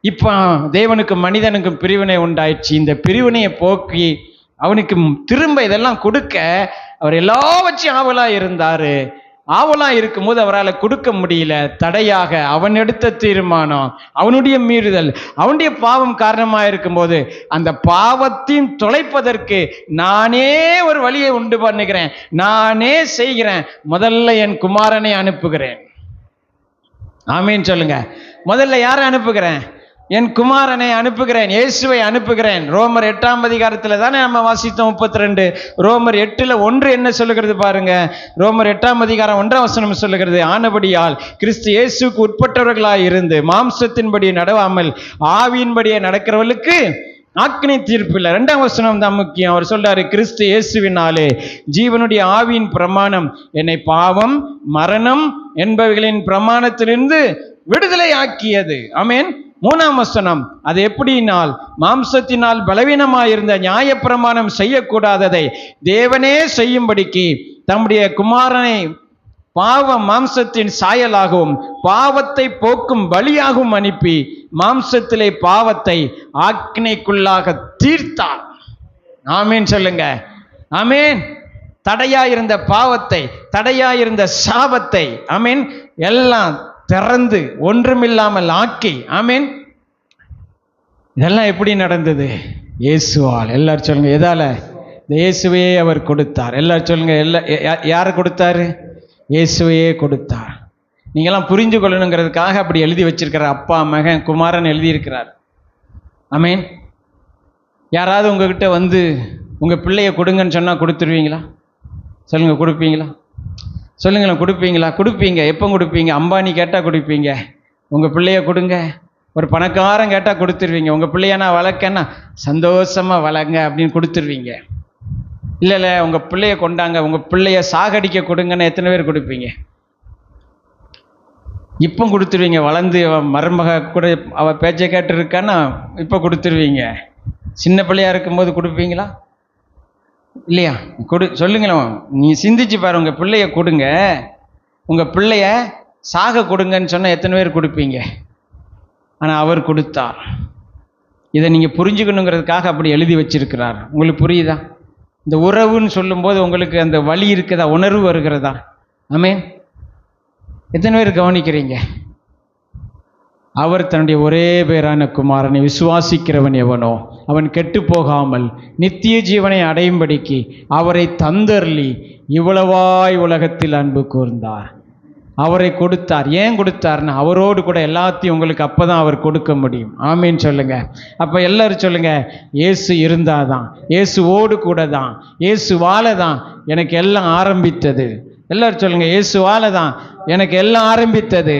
இப்போ தேவனுக்கும் மனிதனுக்கும் பிரிவினை உண்டாயிடுச்சு. இந்த பிரிவினையை போக்கி அவனுக்கு திரும்ப இதெல்லாம் கொடுக்க அவர் எல்லாவற்றையும் ஆவலாக இருந்தார். ஆவலாக இருக்கும்போது அவரால் கொடுக்க முடியல. தடையாக அவன் எடுத்த தீர்மானம், அவனுடைய மீறுதல், அவனுடைய பாவம் காரணமாக இருக்கும்போது அந்த பாவத்தையும் தொலைப்பதற்கு நானே ஒரு வழியை உண்டு பண்ணுகிறேன், நானே செய்கிறேன். முதல்ல என் குமாரனை அனுப்புகிறேன். ஆமீன் சொல்லுங்க. முதல்ல யாரை அனுப்புகிறேன்? என் குமாரனை அனுப்புகிறேன், இயேசுவை அனுப்புகிறேன். ரோமர் 8ஆம் அதிகாரத்தில் தானே நம்ம வாசித்தோம் 32. ரோமர் 8:1 என்ன சொல்லுகிறது பாருங்க. ரோமர் 8ஆம் அதிகாரம் 1ஆம் வசனம் சொல்லுகிறது, ஆனபடியால் கிறிஸ்து இயேசுக்கு உட்பட்டவர்களாய் இருந்து மாம்சத்தின்படி நடவாமல் ஆவியின்படியே நடக்கிறவர்களுக்கு ஆக்கினை தீர்ப்பு இல்லை. 2ஆம் வசனம் தான் முக்கியம். அவர் சொல்றாரு, கிறிஸ்து இயேசுவினாலே ஜீவனுடைய ஆவியின் பிரமாணம் என்னை பாவம் மரணம் என்பவைகளின் பிரமாணத்திலிருந்து விடுதலை ஆக்கியது. ஆமேன். 3ஆம் வசனம், அது எப்படினால், மாம்சத்தினால் பலவீனமாயிருந்த நியாயப்பிரமாணம் செய்யக்கூடாததை தேவனே செய்யும்படிக்கு தம்முடைய குமாரனை பாவ மாம்சத்தின் சாயலாகவும் பாவத்தை போக்கும் பலியாகவும் அனுப்பி மாம்சத்திலே பாவத்தை ஆக்கினைக்குள்ளாக தீர்த்தார். ஆமீன் சொல்லுங்க. ஆமீன். தடையாயிருந்த பாவத்தை, தடையாயிருந்த சாபத்தை, ஆமீன், எல்லாம் திறந்து ஒன்றுமில்லாமல் ஆக்கி. ஆமீன். இதெல்லாம் எப்படி நடந்தது? இயேசுவால். எல்லாரும் சொல்லுங்க, எதால? இயேசுவையே அவர் கொடுத்தார். எல்லாரும் சொல்லுங்க, யாரை கொடுத்தாரு? இயேசுவையே கொடுத்தார். நீங்களாம் புரிஞ்சு கொள்ளணுங்கிறதுக்காக அப்படி எழுதி வச்சிருக்கிறார். அப்பா மகன் குமாரன் எழுதியிருக்கிறார். ஆமீன். யாராவது உங்ககிட்ட வந்து உங்க பிள்ளைய கொடுங்கன்னு சொன்னா கொடுத்துருவீங்களா? சொல்லுங்க, கொடுப்பீங்களா? சொல்லுங்களேன், கொடுப்பீங்களா? கொடுப்பீங்க. எப்போ கொடுப்பீங்க? அம்பானி கேட்டால் கொடுப்பீங்க. உங்கள் பிள்ளைய கொடுங்க. ஒரு பணக்காரன் கேட்டால் கொடுத்துருவீங்க. உங்கள் பிள்ளைய நான் வளர்க்கன்னா சந்தோஷமாக வளங்க அப்படின்னு கொடுத்துருவீங்க. இல்லை உங்கள் பிள்ளைய கொண்டாங்க, உங்கள் பிள்ளைய சாகடிக்க கொடுங்கன்னு எத்தனை பேர் கொடுப்பீங்க? இப்போ கொடுத்துருவீங்க. வளர்ந்து மருமக கூட அவள் பேச்சை கேட்டு இருக்கான்னா இப்போ கொடுத்துருவீங்க. சின்ன பிள்ளையா இருக்கும்போது கொடுப்பீங்களா இல்லையா? சொல்லுங்களேன், நீ சிந்திச்சு பாரு. உங்கள் பிள்ளைய கொடுங்க, உங்கள் பிள்ளைய சாக கொடுங்கன்னு சொன்னால் எத்தனை பேர் கொடுப்பீங்க? ஆனால் அவர் கொடுத்தார். இதை நீங்கள் புரிஞ்சுக்கணுங்கிறதுக்காக அப்படி எழுதி வச்சிருக்கிறார். உங்களுக்கு புரியுதா? இந்த உறவுன்னு சொல்லும்போது உங்களுக்கு அந்த வலி இருக்குதா, உணர்வு வருகிறதா? ஆமென். எத்தனை பேர் கவனிக்கிறீங்க? அவர் தன்னுடைய ஒரே பேரான குமாரனை விசுவாசிக்கிறவன் எவனோ அவன் கெட்டு போகாமல் நித்திய ஜீவனை அடையும்படிக்கு அவரை தந்தருளி இவ்வளவாய் உலகத்தில் அன்பு கூர்ந்தார். அவரை கொடுத்தார். ஏன் கொடுத்தார்னா அவரோடு கூட எல்லாத்தையும் உங்களுக்கு அப்பதான் அவர் கொடுக்க முடியும். ஆமீன் சொல்லுங்க. அப்ப எல்லாரும் சொல்லுங்க, இயேசு இருந்தாதான், இயேசுவோடு கூட தான், இயேசுவால தான் எனக்கு எல்லாம் ஆரம்பித்தது. எல்லாரும் சொல்லுங்க, இயேசுவால தான் எனக்கு எல்லாம் ஆரம்பித்தது,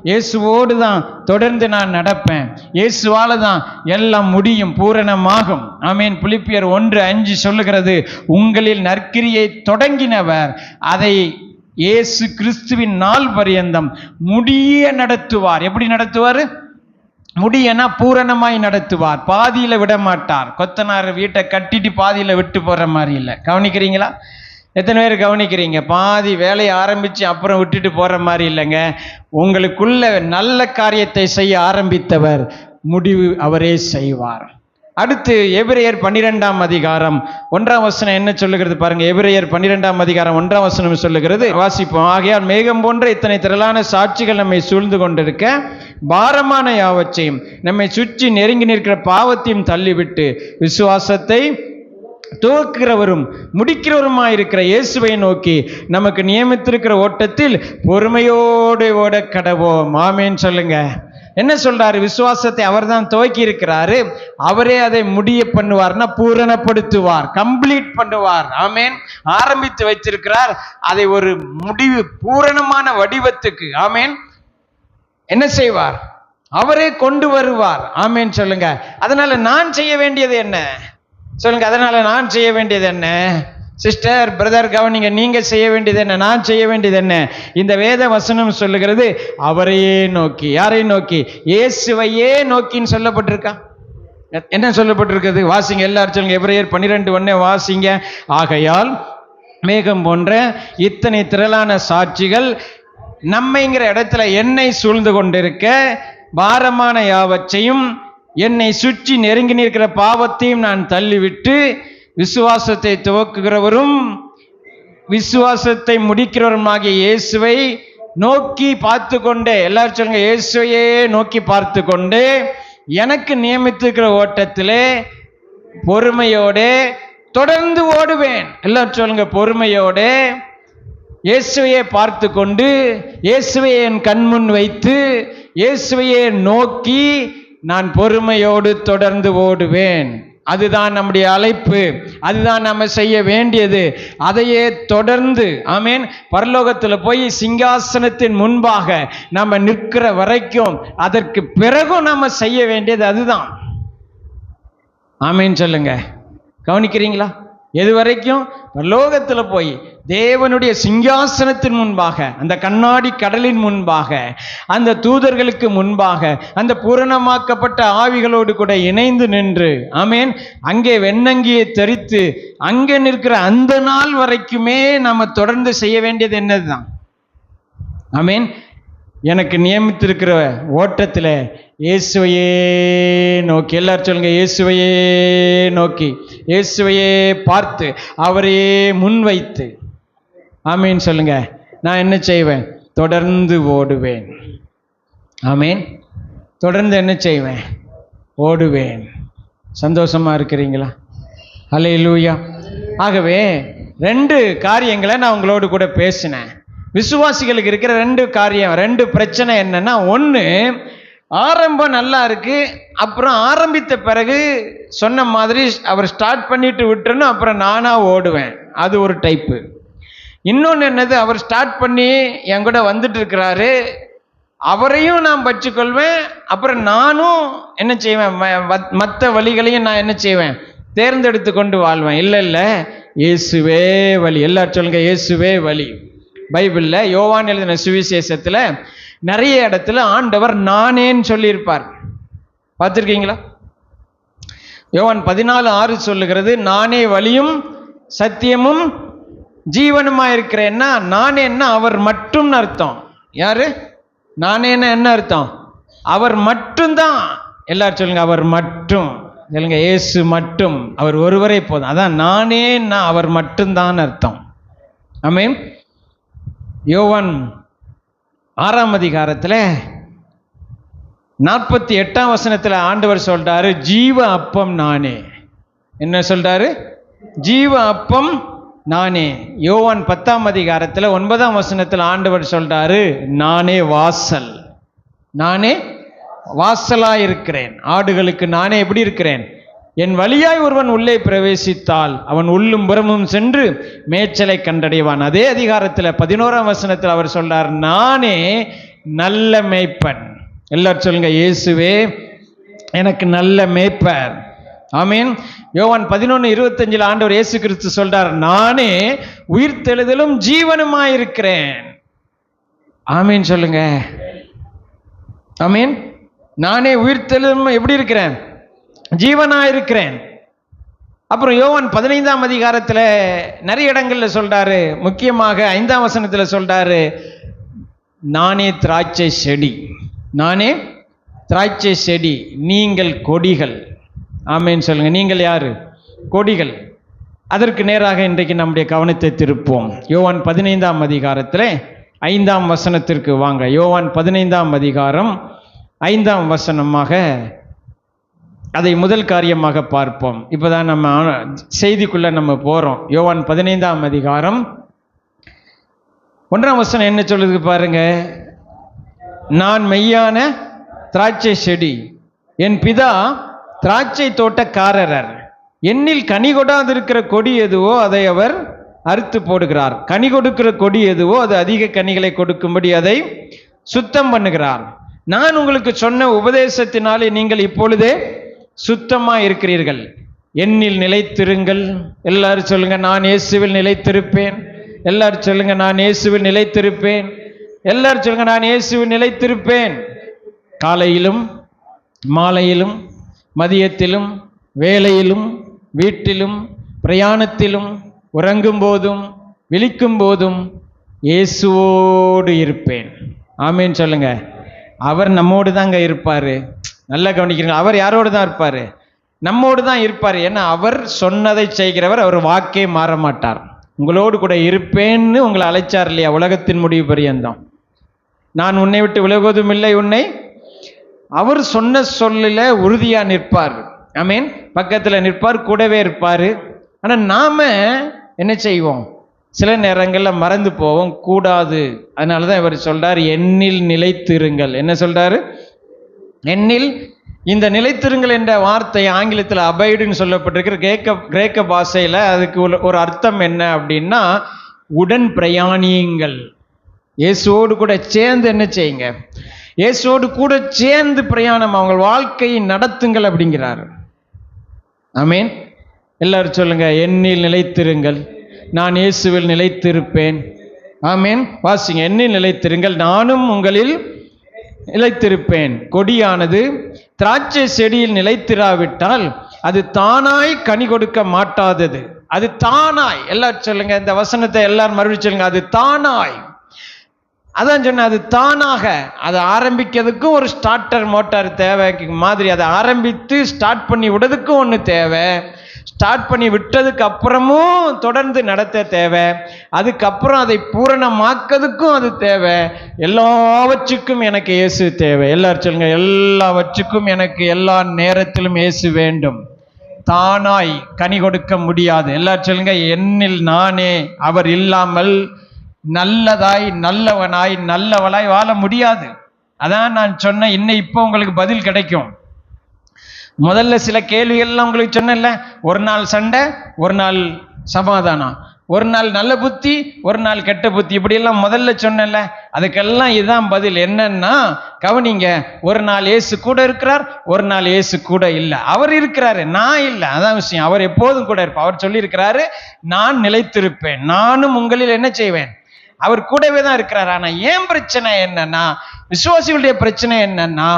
இயேசுவோடு தான் தொடர்ந்து நான் நடப்பேன், இயேசுவால தான் எல்லாம் முடியும், பூரணமாகும். ஆமீன். பிலிப்பியர் 1:5 சொல்லுகிறது, உங்களில் நற்கிரியை தொடங்கினவர் அதை இயேசு கிறிஸ்துவின் நாள் பரியந்தம் முடிய நடத்துவார். எப்படி நடத்துவார்? முடியனா பூரணமாய் நடத்துவார். பாதியில விட மாட்டார். கொத்தனார் வீட்டை கட்டிட்டு பாதியில விட்டு போற மாதிரி இல்லை. கவனிக்கிறீங்களா? எத்தனை பேர் கவனிக்கிறீங்க? பாதி வேலையை ஆரம்பிச்சு அப்புறம் விட்டுட்டு போற மாதிரி இல்லைங்க. உங்களுக்குள்ள நல்ல காரியத்தை செய்ய ஆரம்பித்தவர் முடிவு அவரே செய்வார். அடுத்து எபிரேயர் 12ஆம் அதிகாரம் 1ஆம் வசனம் என்ன சொல்லுகிறது பாருங்க. எபிரேயர் 12ஆம் அதிகாரம் 1ஆம் வசனம் சொல்லுகிறது, வாசிப்போம். ஆகையால் மேகம் போன்ற இத்தனை திரளான சாட்சிகள் நம்மை சூழ்ந்து கொண்டிருக்க, பாரமான யாவற்றையும் நம்மை சுற்றி நெருங்கி நிற்கிற பாவத்தையும் தள்ளிவிட்டு விசுவாசத்தை துவக்கிறவரும் முடிக்கிறவருமாயிருக்கிற இயேசுவை நோக்கி நமக்கு நியமித்திருக்கிற ஓட்டத்தில் பொறுமையோடு ஓட கடவோம். ஆமேன் சொல்லுங்க. என்ன சொல்றாரு? விசுவாசத்தை அவர் தான் துவக்கி இருக்கிறாரு, அவரே அதை முடிய பண்ணுவார்னா பூரணப்படுத்துவார், கம்ப்ளீட் பண்ணுவார். ஆமேன். ஆரம்பித்து வைத்திருக்கிறார், அதை ஒரு முடிவு பூரணமான வடிவத்துக்கு ஆமேன் என்ன செய்வார்? அவரே கொண்டு வருவார். ஆமேன் சொல்லுங்க. அதனால நான் செய்ய வேண்டியது என்ன சொல்லுங்க? அதனால நான் செய்ய வேண்டியது என்ன? சிஸ்டர், பிரதர் கவனிங்க. நீங்க செய்ய வேண்டியது என்ன? நான் செய்ய வேண்டியது என்ன? இந்த வேத வசனம் சொல்லுகிறது, அவரையே நோக்கி. யாரை நோக்கி? இயேசுவையே நோக்கின்னு சொல்லப்பட்டிருக்கா? என்ன சொல்லப்பட்டிருக்கிறது? வாசிங்க எல்லாரும் சொல்லுங்க. எபிரேயர் 12:1 வாசிங்க. ஆகையால் மேகம் போன்ற இத்தனை திரளான சாட்சிகள் நம்மைங்கிற இடத்துல என்னை சூழ்ந்து கொண்டிருக்க, பாரமான யாவற்றையும் என்னை சுற்றி நெருங்கி நிற்கிற பாவத்தையும் நான் தள்ளிவிட்டு விசுவாசத்தை துவக்குகிறவரும் விசுவாசத்தை முடிக்கிறவருமாகிய இயேசுவை நோக்கி பார்த்து கொண்டே, எல்லாரும் சொல்லுங்க, இயேசுவையே நோக்கி பார்த்து கொண்டே எனக்கு நியமித்திருக்கிற ஓட்டத்திலே பொறுமையோட தொடர்ந்து ஓடுவேன். எல்லாரும் சொல்லுங்க, பொறுமையோட இயேசுவையே பார்த்து கொண்டு, இயேசுவையே என் கண்முன் வைத்து, இயேசுவையே நோக்கி நான் பொறுமையோடு தொடர்ந்து ஓடுவேன். அதுதான் நம்முடைய அழைப்பு, அதுதான் நம்ம செய்ய வேண்டியது. அதையே தொடர்ந்து ஆமேன் பரலோகத்தில் போய் சிங்காசனத்தின் முன்பாக நம்ம நிற்கிற வரைக்கும், அதற்கு பிறகும் நம்ம செய்ய வேண்டியது அதுதான். ஆமேன் சொல்லுங்க. கவனிக்கிறீங்களா? எது வரைக்கும்? பரலோகத்தில் போய் தேவனுடைய சிங்காசனத்தின் முன்பாக, அந்த கண்ணாடி கடலின் முன்பாக, அந்த தூதர்களுக்கு முன்பாக, அந்த பூரணமாக்கப்பட்ட ஆவிகளோடு கூட இணைந்து நின்று ஆமேன் அங்கே வெண்ணங்கியை தரித்து அங்கே நிற்கிற அந்த நாள் வரைக்குமே நம்ம தொடர்ந்து செய்ய வேண்டியது என்னதுதான்? ஆமேன். எனக்கு நியமித்திருக்கிற ஓட்டத்தில் இயேசுவையே நோக்கி. எல்லாரும் சொல்லுங்க, இயேசுவையே நோக்கி, இயேசுவையே பார்த்து, அவரையே முன்வைத்து ஆமேன் சொல்லுங்க. நான் என்ன செய்வேன்? தொடர்ந்து ஓடுவேன். ஆமேன். தொடர்ந்து என்ன செய்வேன்? ஓடுவேன். சந்தோஷமா இருக்கிறீங்களா? ஹல்லேலூயா. ஆகவே 2 காரியங்களை நான் உங்களோடு கூட பேசினேன். விசுவாசிகளுக்கு இருக்கிற 2 காரியம், 2 பிரச்சனை என்னன்னா, ஒன்று ஆரம்பம் நல்லா இருக்கு, அப்புறம் ஆரம்பித்த பிறகு சொன்ன மாதிரி அவர் ஸ்டார்ட் பண்ணிட்டு விட்டுறணும், அப்புறம் நானா ஓடுவேன். அது ஒரு டைப்பு. இன்னொன்று என்னது? அவர் ஸ்டார்ட் பண்ணி என் கூட வந்துட்டு இருக்கிறாரு, அவரையும் நான் பற்றிக்கொள்வேன், அப்புறம் நானும் என்ன செய்வேன்? மற்ற வழிகளையும் நான் என்ன செய்வேன்? தேர்ந்தெடுத்து கொண்டு வாழ்வேன். இல்லை இல்லை, இயேசுவே வழி. எல்லாரும் சொல்லுங்க, இயேசுவே வழி. பைபிளில் யோவான் எழுதின சுவிசேஷத்தில் நிறைய இடத்துல ஆண்டவர் நானேன்னு சொல்லியிருப்பார். பார்த்துருக்கீங்களா? யோவான் 14:6 சொல்லுகிறது, நானே வழியும் சத்தியமும் ஜீவனுமா இருக்கிறேன்னா, நானேன்னா அவர் மட்டும் அர்த்தம். யாரு? நானேன்னா என்ன அர்த்தம்? அவர் மட்டும்தான். எல்லாரும் சொல்லுங்க, அவர் மட்டும். சொல்லுங்க, இயேசு மட்டும், அவர் ஒருவரே போதும். அதான் நானேன்னா அவர் மட்டும்தான் அர்த்தம். ஆமென். யோவான் 6ஆம் அதிகாரத்தில் 48ஆம் வசனத்தில் ஆண்டவர் சொல்றாரு, ஜீவ அப்பம் நானே. என்ன சொல்றாரு? ஜீவ அப்பம் நானே. யோவான் 10ஆம் அதிகாரத்தில் 9ஆம் வசனத்தில் ஆண்டவர் சொல்றாரு, நானே வாசல். நானே வாசலாய் இருக்கிறேன், ஆடுகளுக்கு நானே எப்படி இருக்கிறேன்? என் வழியாய் ஒருவன் உள்ளே பிரவேசித்தால் அவன் உள்ளும் புறமும் சென்று மேய்ச்சலை கண்டடைவான். அதே அதிகாரத்தில் 11ஆம் வசனத்தில் அவர் சொல்றார், நானே நல்ல மேய்ப்பன். எல்லாரும் சொல்லுங்க, இயேசுவே எனக்கு நல்ல மேய்ப்பர். ஆமீன். யோவான் 11:25 ஆண்டவர் இயேசு கிறிஸ்து சொல்றார், நானே உயிர்த்தெழுதலும் ஜீவனுமாயிருக்கிறேன். ஆமீன் சொல்லுங்க. ஆமீன். நானே உயிர்த்தெழுதலும் எப்படி இருக்கிறேன்? ஜீவனாயிருக்கிறேன். அப்புறம் யோவான் 15ஆம் அதிகாரத்தில் நிறைய இடங்கள்ல சொல்றாரு, முக்கியமாக 5ஆம் வசனத்தில் சொல்றாரு, நானே திராட்சை செடி. நானே திராட்சை செடி, நீங்கள் கொடிகள். ஆமேன்னு சொல்லுங்க. நீங்கள் யாரு? கொடிகள். அதற்கு நேராக இன்றைக்கு நம்முடைய கவனத்தை திருப்போம். யோவான் 15ஆம் அதிகாரத்தில் 5ஆம் வசனத்திற்கு வாங்க. யோவான் 15ஆம் அதிகாரம் 5ஆம் வசனமாக அதை முதல் காரியமாக பார்ப்போம். இப்போதான் நம்ம செய்திக்குள்ள நம்ம போறோம். யோவான் 15ஆம் அதிகாரம் 1ஆம் வசனம் என்ன சொல்லுது பாருங்க, நான் மெய்யான திராட்சை செடி, என் பிதா திராட்சை தோட்டக்காரர். என்னில் கனி கொடாதிருக்கிற கொடி எதுவோ அதை அவர் அறுத்து போடுகிறார். கனி கொடுக்கிற கொடி எதுவோ அது அதிக கனிகளை கொடுக்கும்படி அதை சுத்தம் பண்ணுகிறார். நான் உங்களுக்கு சொன்ன உபதேசத்தினாலே நீங்கள் இப்பொழுதே சுத்தமா இருக்கிறீர்கள். என்னில் நிலைத்திருங்கள். எல்லாரும் சொல்லுங்க, நான் இயேசுவில் நிலைத்திருப்பேன். எல்லாரும் சொல்லுங்க, நான் இயேசுவில் நிலைத்திருப்பேன். எல்லாரும் சொல்லுங்க, நான் இயேசுவில் நிலைத்திருப்பேன். காலையிலும் மாலையிலும் மதியத்திலும் வேலையிலும் வீட்டிலும் பிரயாணத்திலும் உறங்கும் போதும் விழிக்கும் போதும் இயேசுவோடு இருப்பேன். ஆமேன்னு சொல்லுங்க. அவர் நம்மோடு தாங்க இருப்பாரு. நல்லா கவனிக்கிறீங்க, அவர் யாரோடு தான் இருப்பாரு? நம்மோடு தான் இருப்பார். ஏன்னா அவர் சொன்னதை செய்கிறவர், அவர் வாக்கே மாற மாட்டார். உங்களோடு கூட இருப்பேன்னு உங்களை அழைச்சார் இல்லையா, உலகத்தின் முடிவு பரியந்தம். நான் உன்னை விட்டு விலகுவதும் இல்லை, உன்னை. அவர் சொன்ன சொல்லில உறுதியா நிற்பார். ஆமீன். பக்கத்தில் நிற்பார், கூடவே இருப்பார். ஆனால் நாம என்ன செய்வோம்? சில நேரங்களில் மறந்து போவோம். கூடாது. அதனால தான் இவர் சொல்றார், என்னில் நிலைத்திருங்கள். என்ன சொல்றாரு? என்னில். இந்த நிலைத்திருங்கள் என்ற வார்த்தை ஆங்கிலத்தில் அபைடுன்னு சொல்லப்பட்டிருக்கிற கிரேக்க பாஷையில் அதுக்கு ஒரு அர்த்தம் என்ன அப்படின்னா, உடன் பிரயாணியுங்கள். இயேசுவோடு கூட சேர்ந்து என்ன செய்யுங்க? இயேசுவோடு கூட சேர்ந்து பிரயாணம், அவங்க வாழ்க்கையை நடத்துங்கள் அப்படிங்கிறார். ஆமீன். எல்லாரும் சொல்லுங்க, என்னில் நிலைத்திருங்கள், நான் இயேசுவில் நிலைத்திருப்பேன். ஆமீன். வாசிங்க, என்னில் நிலைத்திருங்கள், நானும் உங்களில் நிலைத்திருப்பேன். கொடியானது திராட்சை செடியில் நிலைத்திராவிட்டால் அது தானாய் கனி கொடுக்க மாட்டாதது. அது தானாய். எல்லாரும் சொல்லுங்க, இந்த வசனத்தை எல்லாரும் மறுபடியும் சொல்லுங்க, அது தானாய். அதான் சொன்ன, அது தானாக. அதை ஆரம்பிக்கிறதுக்கும் ஒரு ஸ்டார்டர் மோட்டார் தேவை மாதிரி, அதை ஆரம்பித்து ஸ்டார்ட் பண்ணி விடுறதுக்கும் ஒன்று தேவை. ஸ்டார்ட் பண்ணி விட்டதுக்கு அப்புறமும் தொடர்ந்து நடத்த தேவை. அதுக்கப்புறம் அதை பூரணமாக்கிறதுக்கும் அது தேவை. எல்லாவற்றுக்கும் எனக்கு இயேசு தேவை. எல்லாரும் சொல்லுங்க, எல்லாவற்றுக்கும் எனக்கு எல்லா நேரத்திலும் இயேசு வேண்டும். தானாய் கனி கொடுக்க முடியாது. எல்லாரும் சொல்லுங்க, என்னில் நானே, அவர் இல்லாமல் நல்லதாய் நல்லவனாய் நல்லவளாய் வாழ முடியாது. அதான் நான் சொன்ன, இப்போ உங்களுக்கு பதில் கிடைக்கும். முதல்ல சில கேள்விகள்லாம் உங்களுக்கு சொன்னேன்ல, ஒரு நாள் சண்டை, ஒரு நாள் சமாதானம், ஒரு நாள் நல்ல புத்தி, ஒரு நாள் கெட்ட புத்தி, இப்படியெல்லாம் முதல்ல சொன்னேன்ல, அதுக்கெல்லாம் இதுதான் பதில். என்னன்னா கவனிங்க, ஒரு நாள் இயேசு கூட இருக்கிறார், ஒரு நாள் இயேசு கூட இல்லை. அவர் இருக்கிறாரு, நான் இல்லை. அதான் விஷயம். அவர் எப்போதும் கூட இருப்பார். அவர் சொல்லியிருக்கிறாரு, நான் நிலைத்திருப்பேன், நானும் உங்களில் என்ன செய்வேன். அவர் கூடவே தான் இருக்கிறார். ஆனா ஏன் பிரச்சனை என்னன்னா, விசுவாசிகளுடைய பிரச்சனை என்னன்னா,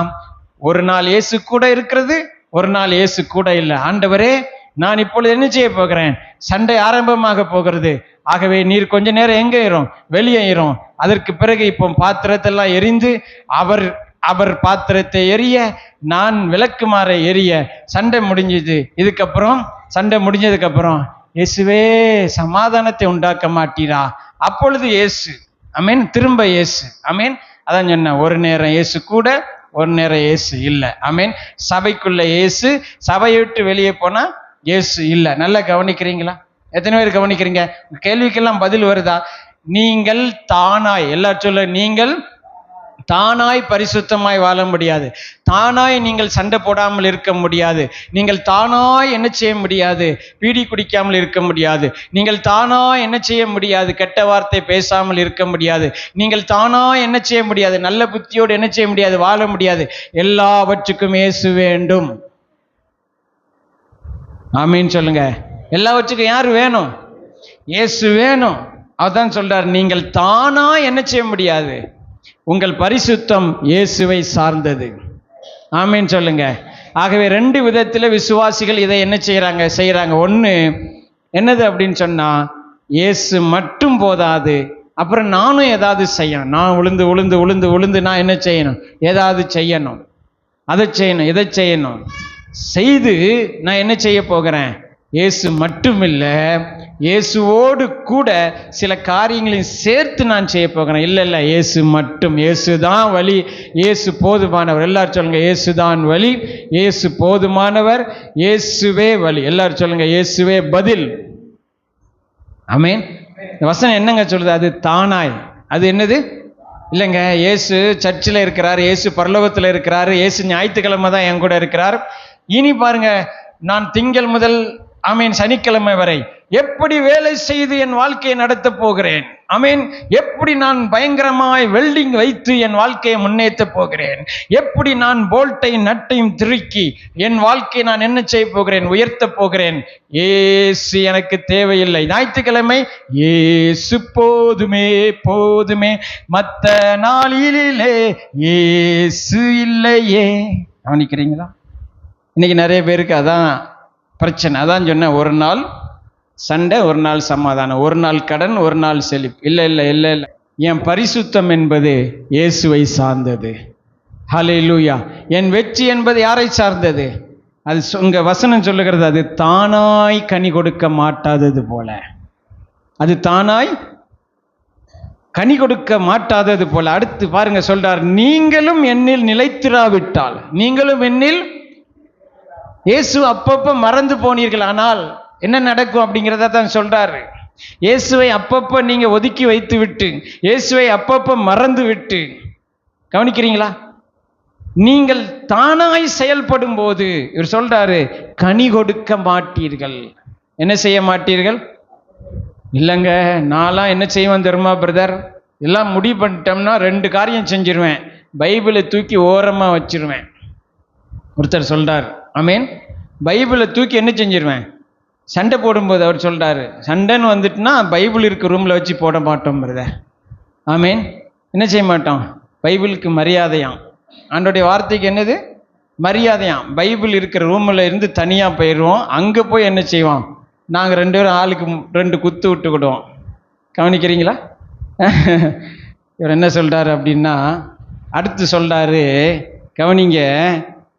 ஒரு நாள் இயேசு கூட இருக்கிறது, ஒரு நாள் இயேசு கூட இல்லை. ஆண்டவரே, நான் இப்பொழுது என்ன செய்ய போகிறேன்? சண்டை ஆரம்பமாக போகிறது. ஆகவே நீர் கொஞ்ச நேரம் எங்கே இரும்? வெளியே இரும். அதற்கு பிறகு இப்போ பாத்திரத்தெல்லாம் எரிந்து அவர் பாத்திரத்தை எரிய, நான் விளக்குமாற எரிய, சண்டை முடிஞ்சது. இதுக்கப்புறம் சண்டை முடிஞ்சதுக்கு அப்புறம், இயேசுவே சமாதானத்தை உண்டாக்க மாட்டீரா? அப்பொழுது இயேசு, அமேன், திரும்ப இயேசு, அமேன். அதான் சொன்னேன், ஒரு நேரம் இயேசு கூட, ஒரு நேரம் இயேசு இல்லை. அமேன். சபைக்குள்ள இயேசு, சபையை விட்டு வெளியே போனா இயேசு இல்லை. நல்லா கவனிக்கிறீங்களா? எத்தனை பேர் கவனிக்கிறீங்க? கேள்விக்கெல்லாம் பதில் வருதா? நீங்கள் தானாய், எல்லாரும் சொல்ல, நீங்கள் தானாய் பரிசுத்தமாய் வாழ முடியாது. தானாய் நீங்கள் சண்டை போடாமல் இருக்க முடியாது. நீங்கள் தானாய் என்ன செய்ய முடியாது? பீடி குடிக்காமல் இருக்க முடியாது. நீங்கள் தானாய் என்ன செய்ய முடியாது? கெட்ட வார்த்தை பேசாமல் இருக்க முடியாது. நீங்கள் தானாய் என்ன செய்ய முடியாது? நல்ல புத்தியோடு என்ன செய்ய முடியாது? வாழ முடியாது. எல்லாவற்றுக்கும் இயேசு வேண்டும். ஆமீன் சொல்லுங்க. எல்லாவற்றுக்கும் யார் வேணும்? இயேசு வேணும். அதான் சொல்றார், நீங்கள் தானாய் என்ன செய்ய முடியாது. உங்கள் பரிசுத்தம் இயேசுவை சார்ந்தது. ஆமீன் சொல்லுங்க. ஆகவே ரெண்டு விதத்தில் விசுவாசிகள் இதை என்ன செய்யறாங்க. ஒன்று என்னது அப்படின்னு சொன்னா, இயேசு மட்டும் போதாது, அப்புறம் நானும் ஏதாவது செய்யணும். நான் உளுந்து நான் என்ன செய்யணும்? ஏதாவது செய்யணும். அதை செய்யணும், இதை செய்யணும். செய்து நான் என்ன செய்ய போகிறேன்? இயேசு மட்டும் இல்லை, இயேசுவோடு கூட சில காரியங்களையும் சேர்த்து நான் செய்ய போகிறேன். இல்லை, இயேசு மட்டும், இயேசு தான் வழி, இயேசு போதுமானவர். எல்லாரும் சொல்லுங்க, இயேசு தான் வழி, இயேசு போதுமானவர், இயேசுவே வழி. எல்லாரும் சொல்லுங்க, இயேசுவே பதில். ஆமீன். இந்த வசனம் என்னங்க சொல்லுது? அது தானாய். அது என்னது? இல்லைங்க, இயேசு சர்ச்சில் இருக்கிறார், இயேசு பரலோகத்தில் இருக்கிறார், இயேசு ஞாயிற்றுக்கிழமை தான் என் கூட இருக்கிறார். இனி பாருங்க, நான் திங்கள் முதல் ஆமீன் சனிக்கிழமை வரை எப்படி வேலை செய்து என் வாழ்க்கையை நடத்த போகிறேன். ஆமீன். எப்படி நான் பயங்கரமாய் வெல்டிங் வைத்து என் வாழ்க்கையை முன்னேற்ற போகிறேன். எப்படி நான் போல்ட்டை நட்டையும் திருக்கி என் வாழ்க்கையை நான் என்ன செய்ய போகிறேன்? உயர்த்த போகிறேன். இயேசு எனக்கு தேவையில்லை. ஞாயிற்றுக்கிழமை இயேசு போதுமே போதுமே, மற்ற நாளிலே இயேசு இல்லையே. கவனிக்கிறீங்களா? இன்னைக்கு நிறைய பேருக்கு அதான் பிரச்சனை. அதான் சொன்னேன், ஒரு நாள் சண்டை, ஒரு நாள் சமாதானம், ஒரு நாள் கடன், ஒரு நாள் செழிப்பு. இல்லை. என் பரிசுத்தம் என்பது இயேசுவை சார்ந்தது. ஹல்லேலூயா. என் வெற்றி என்பது யாரை சார்ந்தது? அது உங்க வசனம் சொல்லுகிறது, அது தானாய் கனி கொடுக்க மாட்டாதது போல. அது தானாய் கனி கொடுக்க மாட்டாதது போல. அடுத்து பாருங்க, சொல்றார், நீங்களும் என்னில் நிலைத்திராவிட்டால், நீங்களும் என்னில். இயேசு அப்பப்ப மறந்து போனீர்கள், ஆனால் என்ன நடக்கும் அப்படிங்கிறத தான் சொல்றாரு. இயேசுவை அப்பப்ப நீங்க ஒதுக்கி வைத்து விட்டு, இயேசுவை அப்பப்ப மறந்து விட்டு, கவனிக்கிறீங்களா? நீங்கள் தானாய் செயல்படும் போது இவர் சொல்றாரு, கனி கொடுக்க மாட்டீர்கள். என்ன செய்ய மாட்டீர்கள்? இல்லைங்க, நான்லாம் என்ன செய்வேன் தெரியுமா பிரதர்? எல்லாம் முடிவு பண்ணிட்டோம்னா 2 காரியம் செஞ்சிருவேன். பைபிளை தூக்கி ஓரமாக வச்சிருவேன். ஒருத்தர் சொல்றார், ஆமீன். பைபிளை தூக்கி என்ன செஞ்சிருவேன்? சண்டை போடும்போது அவர் சொல்றாரு, சண்டைன்னு வந்துட்டுனா பைபிள் இருக்க ரூம்ல வச்சு போட மாட்டோம் பிரதர். ஆமீன். என்ன செய்ய மாட்டோம்? பைபிளுக்கு மரியாதையாம். ஆண்டோடைய வார்த்தைக்கு என்னது? மரியாதையாம். பைபிள் இருக்கிற ரூமில் இருந்து தனியாக போயிடுவோம். அங்கே போய் என்ன செய்வோம்? நாங்கள் 2 பேரும் ஆளுக்கு 2 குத்து விட்டுக்கிடுவோம். கவனிக்கிறீங்களா? இவர் என்ன சொல்றாரு அப்படின்னா, அடுத்து சொல்றாரு, கவனிங்க,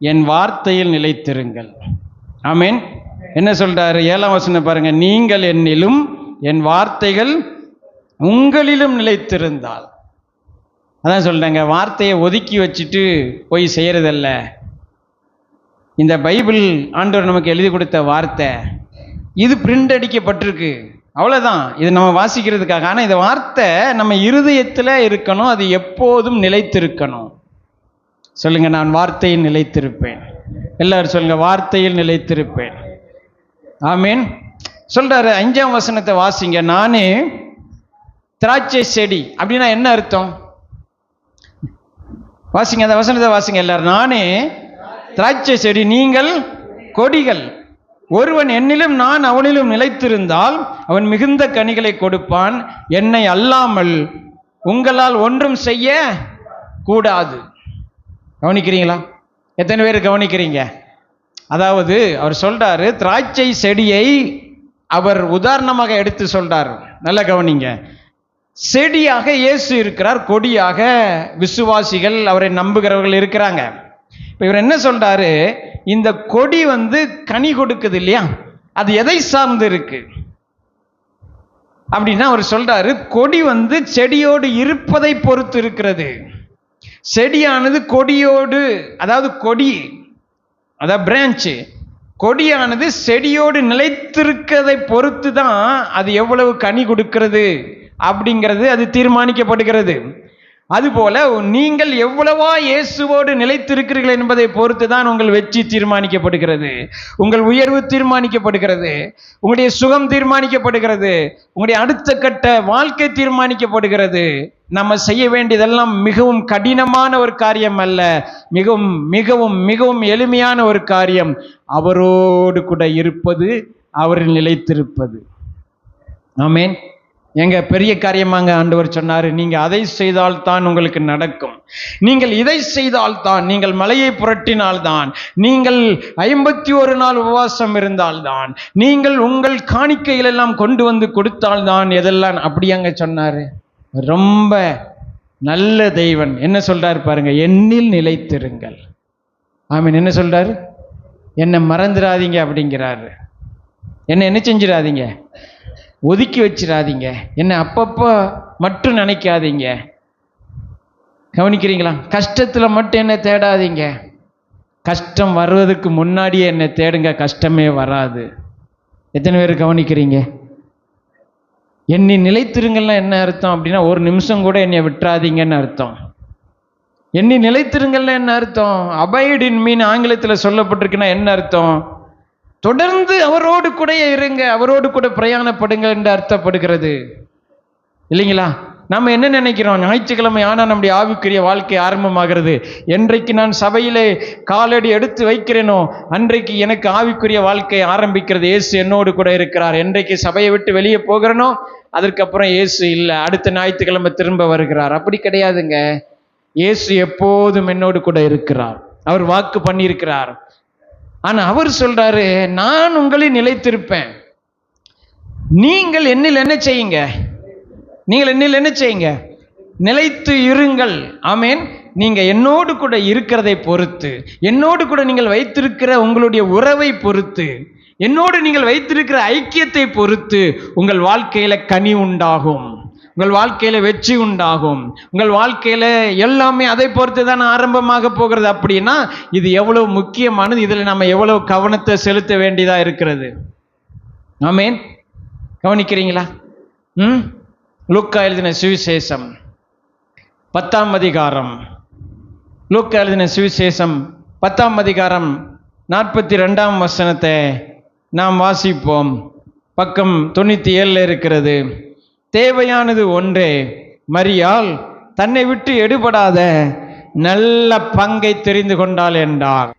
என் வார்த்தையில் நிலைத்திருங்கள். ஆமீன். என்ன சொல்றாரு? 7ஆம் வசனம் பாருங்க, நீங்கள் என்னிலும் என் வார்த்தைகள் உங்களிலும் நிலைத்திருந்தால். அதான் சொல்றாங்க, வார்த்தையை ஒதுக்கி வச்சுட்டு போய் செய்யறதல்ல. இந்த பைபிள் ஆண்டவர் நமக்கு எழுதி கொடுத்த வார்த்தை, இது பிரிண்ட் அடிக்கப்பட்டிருக்கு, அவ்வளோதான். இது நம்ம வாசிக்கிறதுக்காக. ஆனால் இந்த வார்த்தை நம்ம இருதயத்தில் இருக்கணும், அது எப்போதும் நிலைத்திருக்கணும். சொல்லுங்க, நான் வார்த்தையில் நிலைத்திருப்பேன். எல்லாரும் சொல்லுங்க, வார்த்தையில் நிலைத்திருப்பேன். ஆமீன். சொல்றாரு, 5ஆம் வசனத்தை வாசிங்க. நானே திராட்சை செடி அப்படின்னா என்ன அர்த்தம்? வாசிங்க, அந்த வசனத்தை வாசிங்க எல்லாரும். நானே திராட்சை செடி, நீங்கள் கொடிகள். ஒருவன் என்னிலும் நான் அவனிலும் நிலைத்திருந்தால் அவன் மிகுந்த கனிகளை கொடுப்பான். என்னை அல்லாமல் உங்களால் ஒன்றும் செய்ய கூடாது. கவனிக்கிறீங்களா? எத்தனை பேர் கவனிக்கிறீங்க? அதாவது அவர் சொல்றாரு, திராட்சை செடியை அவர் உதாரணமாக எடுத்து சொல்றார். நல்ல கவனிங்க. செடியாக இயேசு இருக்கிறார், கொடியாக விசுவாசிகள் அவரை நம்புகிறவர்கள் இருக்கிறாங்க. இப்போ இவர் என்ன சொல்றாரு, இந்த கொடி கனி கொடுக்குது இல்லையா, அது எதை சார்ந்து இருக்கு அப்படின்னா அவர் சொல்றாரு, கொடி செடியோடு இருப்பதை பொறுத்து இருக்கிறது. செடியானது கொடியோடு, அதாவது கொடி, அதாவது பிரான்ச், கொடியானது செடியோடு நிலைத்திருக்கிறதை பொறுத்து தான் அது எவ்வளவு கனி கொடுக்கிறது அப்படிங்கிறது அது தீர்மானிக்கப்படுகிறது. அதுபோல நீங்கள் எவ்வளவா இயேசுவோடு நிலைத்திருக்கிறீர்கள் என்பதை பொறுத்து தான் உங்கள் வெற்றி தீர்மானிக்கப்படுகிறது, உங்கள் உயர்வு தீர்மானிக்கப்படுகிறது, உங்களுடைய சுகம் தீர்மானிக்கப்படுகிறது, உங்களுடைய அடுத்த கட்ட வாழ்க்கை தீர்மானிக்கப்படுகிறது. நம்ம செய்ய வேண்டியதெல்லாம் மிகவும் கடினமான ஒரு காரியம் அல்ல, மிகவும் மிகவும் மிகவும் எளிமையான ஒரு காரியம். அவரோடு கூட இருப்பது, அவரில் நிலைத்திருப்பது. ஆமென். எங்க பெரிய காரியமாங்க ஆண்டவர் சொன்னாரு, நீங்க அதை செய்தால் தான் உங்களுக்கு நடக்கும், நீங்கள் இதை செய்தால் தான், நீங்கள் மலையை புரட்டினால்தான், நீங்கள் 51 நாள் உபவாசம் இருந்தால்தான், நீங்கள் உங்கள் காணிக்கைகள் எல்லாம் கொண்டு வந்து கொடுத்தால்தான் எதெல்லாம். அப்படியாங்க சொன்னாரு. ரொம்ப நல்ல தெய்வன். என்ன சொல்றாரு பாருங்க, என்னில் நிலைத்திருங்கள். ஆமீன். என்ன சொல்றாரு, என்னை மறந்துடாதீங்க அப்படிங்கிறாரு. என்ன செஞ்சிடாதீங்க, ஒதுக்கி வச்சிடாதீங்க, என்னை அப்பப்போ மட்டும் நினைக்காதீங்க. கவனிக்கிறீங்களா? கஷ்டத்தில் மட்டும் என்னை தேடாதீங்க, கஷ்டம் வருவதற்கு முன்னாடியே என்னை தேடுங்க, கஷ்டமே வராது. எத்தனை பேர் கவனிக்கிறீங்க? என்னை நிலைத்திருங்கள்னா என்ன அர்த்தம் அப்படின்னா, ஒரு நிமிஷம் கூட என்னை விட்டுறாதீங்கன்னு அர்த்தம். என்னை நிலைத்திருங்கள்னா என்ன அர்த்தம்? அபைட் இன் மீன் ஆங்கிலத்தில் சொல்லப்பட்டிருக்குன்னா என்ன அர்த்தம்? தொடர்ந்து அவரோடு கூட இருங்க, அவரோடு கூட பிரயாணப்படுங்க என்று அர்த்தப்படுகிறது இல்லைங்களா? நம்ம என்ன நினைக்கிறோம், ஞாயிற்றுக்கிழமை ஆனால் நம்முடைய ஆவிக்குரிய வாழ்க்கை ஆரம்பமாகிறது. என்றைக்கு நான் சபையிலே காலடி எடுத்து வைக்கிறேனோ அன்றைக்கு எனக்கு ஆவிக்குரிய வாழ்க்கை ஆரம்பிக்கிறது. இயேசு என்னோடு கூட இருக்கிறார். என்றைக்கு சபையை விட்டு வெளியே போகிறேனோ அதற்கப்புறம் இயேசு இல்லை, அடுத்த ஞாயிற்றுக்கிழமை திரும்ப வருகிறார். அப்படி கிடையாதுங்க. இயேசு எப்போதும் என்னோடு கூட இருக்கிறார், அவர் வாக்கு பண்ணியிருக்கிறார். ஆனா அவர் சொல்றாரு, நான் உங்களில் நிலைத்திருப்பேன், நீங்கள் என்னில் என்ன செய்யுங்க, நீங்கள் என்னில் என்ன செய்யுங்க, நிலைத்து இருங்கள். ஆமேன். நீங்க என்னோடு கூட இருக்கிறதை பொறுத்து, என்னோடு கூட நீங்கள் வைத்திருக்கிற உங்களுடைய உறவை பொறுத்து, என்னோடு நீங்கள் வைத்திருக்கிற ஐக்கியத்தை பொறுத்து உங்கள் வாழ்க்கையில கனி உண்டாகும், உங்கள் வாழ்க்கையில வெற்றி உண்டாகும், உங்கள் வாழ்க்கையில எல்லாமே அதை பொறுத்து தான் ஆரம்பமாக போகிறது. அப்படின்னா இது எவ்வளவு முக்கியமானது, இதில் நம்ம எவ்வளவு கவனத்தை செலுத்த வேண்டியதா இருக்கிறது. ஆமேன். கவனிக்கிறீங்களா? லூக்கா எழுதின சுவிசேஷம் 10ஆம் அதிகாரம், லூக்கா எழுதின சுவிசேஷம் 10ஆம் அதிகாரம் 42ஆம் வசனத்தை நாம் வாசிப்போம். பக்கம் 97 இருக்கிறது. தேவையானது ஒன்றே, மரியாள் தன்னை விட்டு எடுபடாத நல்ல பங்கை தெரிந்து கொண்டாள் என்றார்.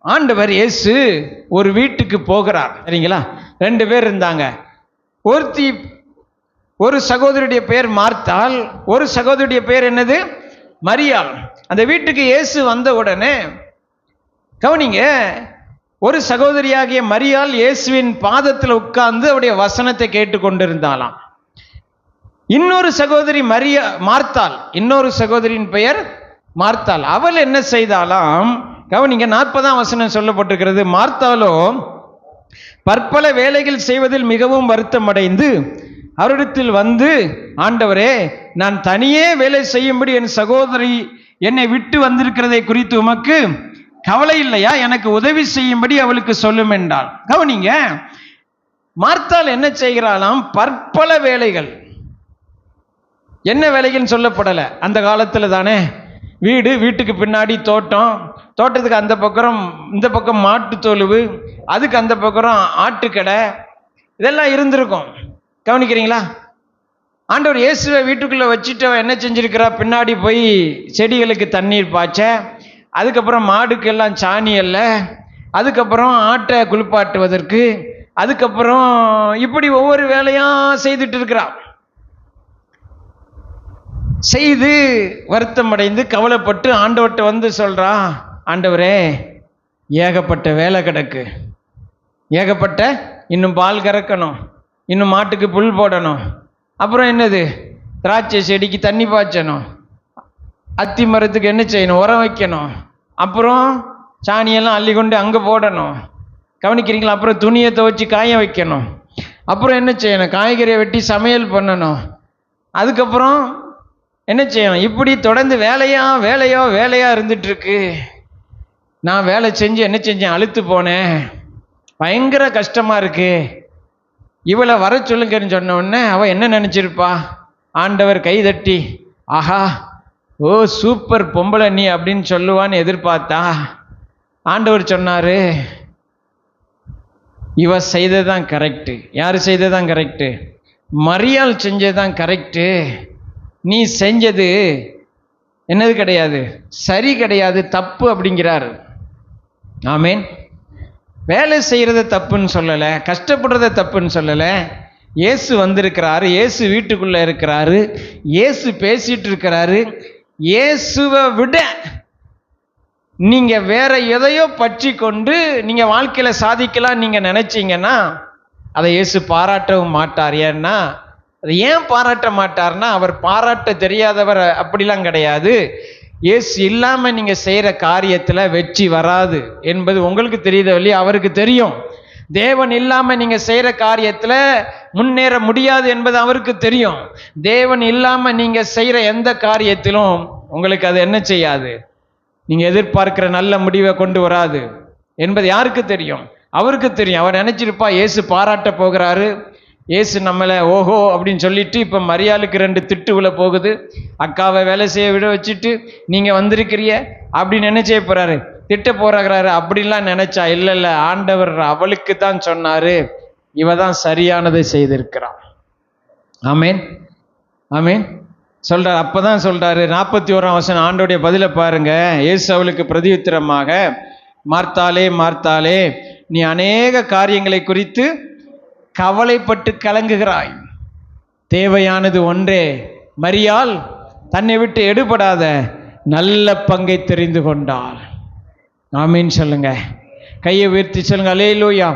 ஆண்டவர் இயேசு ஒரு வீட்டுக்கு போகிறார். சரிங்களா? 2 பேர் இருந்தாங்க. ஒரு சகோதரியுடைய பெயர் மார்த்தாள், ஒரு சகோதரியுடைய பெயர் என்னது, மரியாள். அந்த வீட்டுக்கு இயேசு வந்த உடனே கவனிங்க, ஒரு சகோதரியாகிய மரியாள் இயேசுவின் பாதத்தில் உட்கார்ந்து அவருடைய வசனத்தை கேட்டு கொண்டிருந்தாளாம். இன்னொரு சகோதரி மார்த்தாள், இன்னொரு சகோதரியின் பெயர் மார்த்தாள். அவள் என்ன செய்தாலாம்? கவனிங்க, 40ஆம் வசனம் சொல்லப்பட்டிருக்கிறது. மார்த்தாளோ பற்பல வேலைகள் செய்வதில் மிகவும் வருத்தம் அடைந்து அவரிடத்தில் வந்து, ஆண்டவரே, நான் தனியே வேலை செய்யும்படி என் சகோதரி என்னை விட்டு வந்திருக்கிறதை குறித்து உமக்கு கவலை இல்லையா? எனக்கு உதவி செய்யும்படி அவளுக்கு சொல்லும் என்றாள். கவனிங்க, மார்த்தாள் என்ன செய்கிறாளாம்? பற்பல வேலைகள். என்ன வேலைகள்னு சொல்லப்படலை. அந்த காலத்தில் தானே வீட்டுக்கு பின்னாடி தோட்டம், தோட்டத்துக்கு அந்த பக்கம் இந்த பக்கம் மாட்டு தொழுவு, அதுக்கு அந்த பக்கம் ஆட்டுக்கடை, இதெல்லாம் இருந்திருக்கும். கவனிக்கிறீங்களா? ஆண்டவர் இயேசுவை வீட்டுக்குள்ளே வச்சுட்டு என்ன செஞ்சிருக்கிறா? பின்னாடி போய் செடிகளுக்கு தண்ணீர் பாய்ச்ச, அதுக்கப்புறம் மாடுக்கு எல்லாம் சாணி அல்ல, அதுக்கப்புறம் ஆட்டை குளிப்பாட்டுவதற்கு, அதுக்கப்புறம் இப்படி ஒவ்வொரு வேலையாக செய்துட்டு இருக்கிறான். செய்து வருத்தம் அடைந்து கவலைப்பட்டு ஆண்டவர்கிட்ட வந்து சொல்றான், ஆண்டவரே, ஏகப்பட்ட வேலை கிடக்கு, ஏகப்பட்ட இன்னும் பால் கறக்கணும், இன்னும் மாட்டுக்கு புல் போடணும், அப்புறம் என்னது திராட்சை செடிக்கு தண்ணி பாய்ச்சணும், அத்தி மரத்துக்கு என்ன செய்யணும், உரம் வைக்கணும், அப்புறம் சாணியெல்லாம் அள்ளி கொண்டு அங்கே போடணும், கவனிக்கிறீங்களா? அப்புறம் துணியை துவைச்சி காய வைக்கணும், அப்புறம் என்ன செய்யணும், காய்கறியை வெட்டி சமையல் பண்ணணும், அதுக்கப்புறம் என்ன செய்யணும். இப்படி தொடர்ந்து வேலையா இருந்துட்டுருக்கு. நான் வேலை செஞ்சு என்ன செஞ்சேன், அழுத்து போனேன், பயங்கர கஷ்டமாக இருக்கு, இவளை வர சொல்லுங்கன்னு சொன்ன உடனே அவள் என்ன நினச்சிருப்பா? ஆண்டவர் கைதட்டி ஆஹா ஓ சூப்பர் பொம்பளை நீ அப்படின்னு சொல்லுவான்னு எதிர்பார்த்தா, ஆண்டவர் சொன்னார், இவ செய்ததான் கரெக்டு. யார் செய்ததான் கரெக்டு? மரியாள் செஞ்சதான் கரெக்டு. நீ செஞ்சது என்னது கிடையாது, சரி கிடையாது, தப்பு அப்படிங்கிறார். ஆமேன். வேலை செய்கிறத தப்புன்னு சொல்லலை, கஷ்டப்படுறத தப்புன்னு சொல்லலை. இயேசு வந்திருக்கிறாரு, இயேசு வீட்டுக்குள்ளே இருக்கிறாரு, இயேசு பேசிட்டு இருக்கிறாரு. இயேசுவை விட நீங்கள் வேற எதையோ பற்றி கொண்டு நீங்கள் வாழ்க்கையில் சாதிக்கலாம் நீங்கள் நினைச்சீங்கன்னா அதை இயேசு பாராட்டவும் மாட்டார். ஏன்னா அதை ஏன் பாராட்ட மாட்டார்னா, அவர் பாராட்ட தெரியாதவர் அப்படிலாம் கிடையாது. இயேசு இல்லாமல் நீங்கள் செய்கிற காரியத்தில் வெற்றி வராது என்பது உங்களுக்கு தெரியுதோ இல்லையா? அவருக்கு தெரியும். தேவன் இல்லாமல் நீங்கள் செய்கிற காரியத்தில் முன்னேற முடியாது என்பது அவருக்கு தெரியும். தேவன் இல்லாமல் நீங்கள் செய்கிற எந்த காரியத்திலும் உங்களுக்கு அது என்ன செய்யாது, நீங்கள் எதிர்பார்க்கிற நல்ல முடிவை கொண்டு வராது என்பது யாருக்கு தெரியும்? அவருக்கு தெரியும். அவர் நினைச்சிருப்பா இயேசு பாராட்ட போகிறாரு, இயேசு நம்மளை ஓஹோ அப்படின்னு சொல்லிட்டு இப்போ மரியாளுக்கு 2 திட்டு விழ போகுது, அக்காவை வேலை செய்ய விட வச்சுட்டு நீங்கள் வந்திருக்கிறிய அப்படின்னு என்ன செய்ய போகிறாரு, திட்ட போறாரு. அப்படின்லாம் நினைச்சா இல்லை, ஆண்டவர் அவளுக்கு தான் சொன்னாரு, இவ தான் சரியானதை செய்திருக்கிறான். ஆமேன் ஆமேன் சொல்றாரு. அப்பதான் சொல்றாரு 41ஆம் வசனம் ஆண்டோடைய பதிலை பாருங்க. இயேசு அவளுக்கு பிரதியுத்தரமாக, மார்த்தாளே மார்த்தாளே, நீ அநேக காரியங்களை குறித்து கவலைப்பட்டு கலங்குகிறாய், தேவையானது ஒன்றே, மரியாள் தன்னை விட்டு எடுபடாத நல்ல பங்கை தெரிந்து கொண்டாள். ஆமீன் சொல்லுங்க, கையை உயர்த்தி சொல்லுங்க அல்லேலூயா.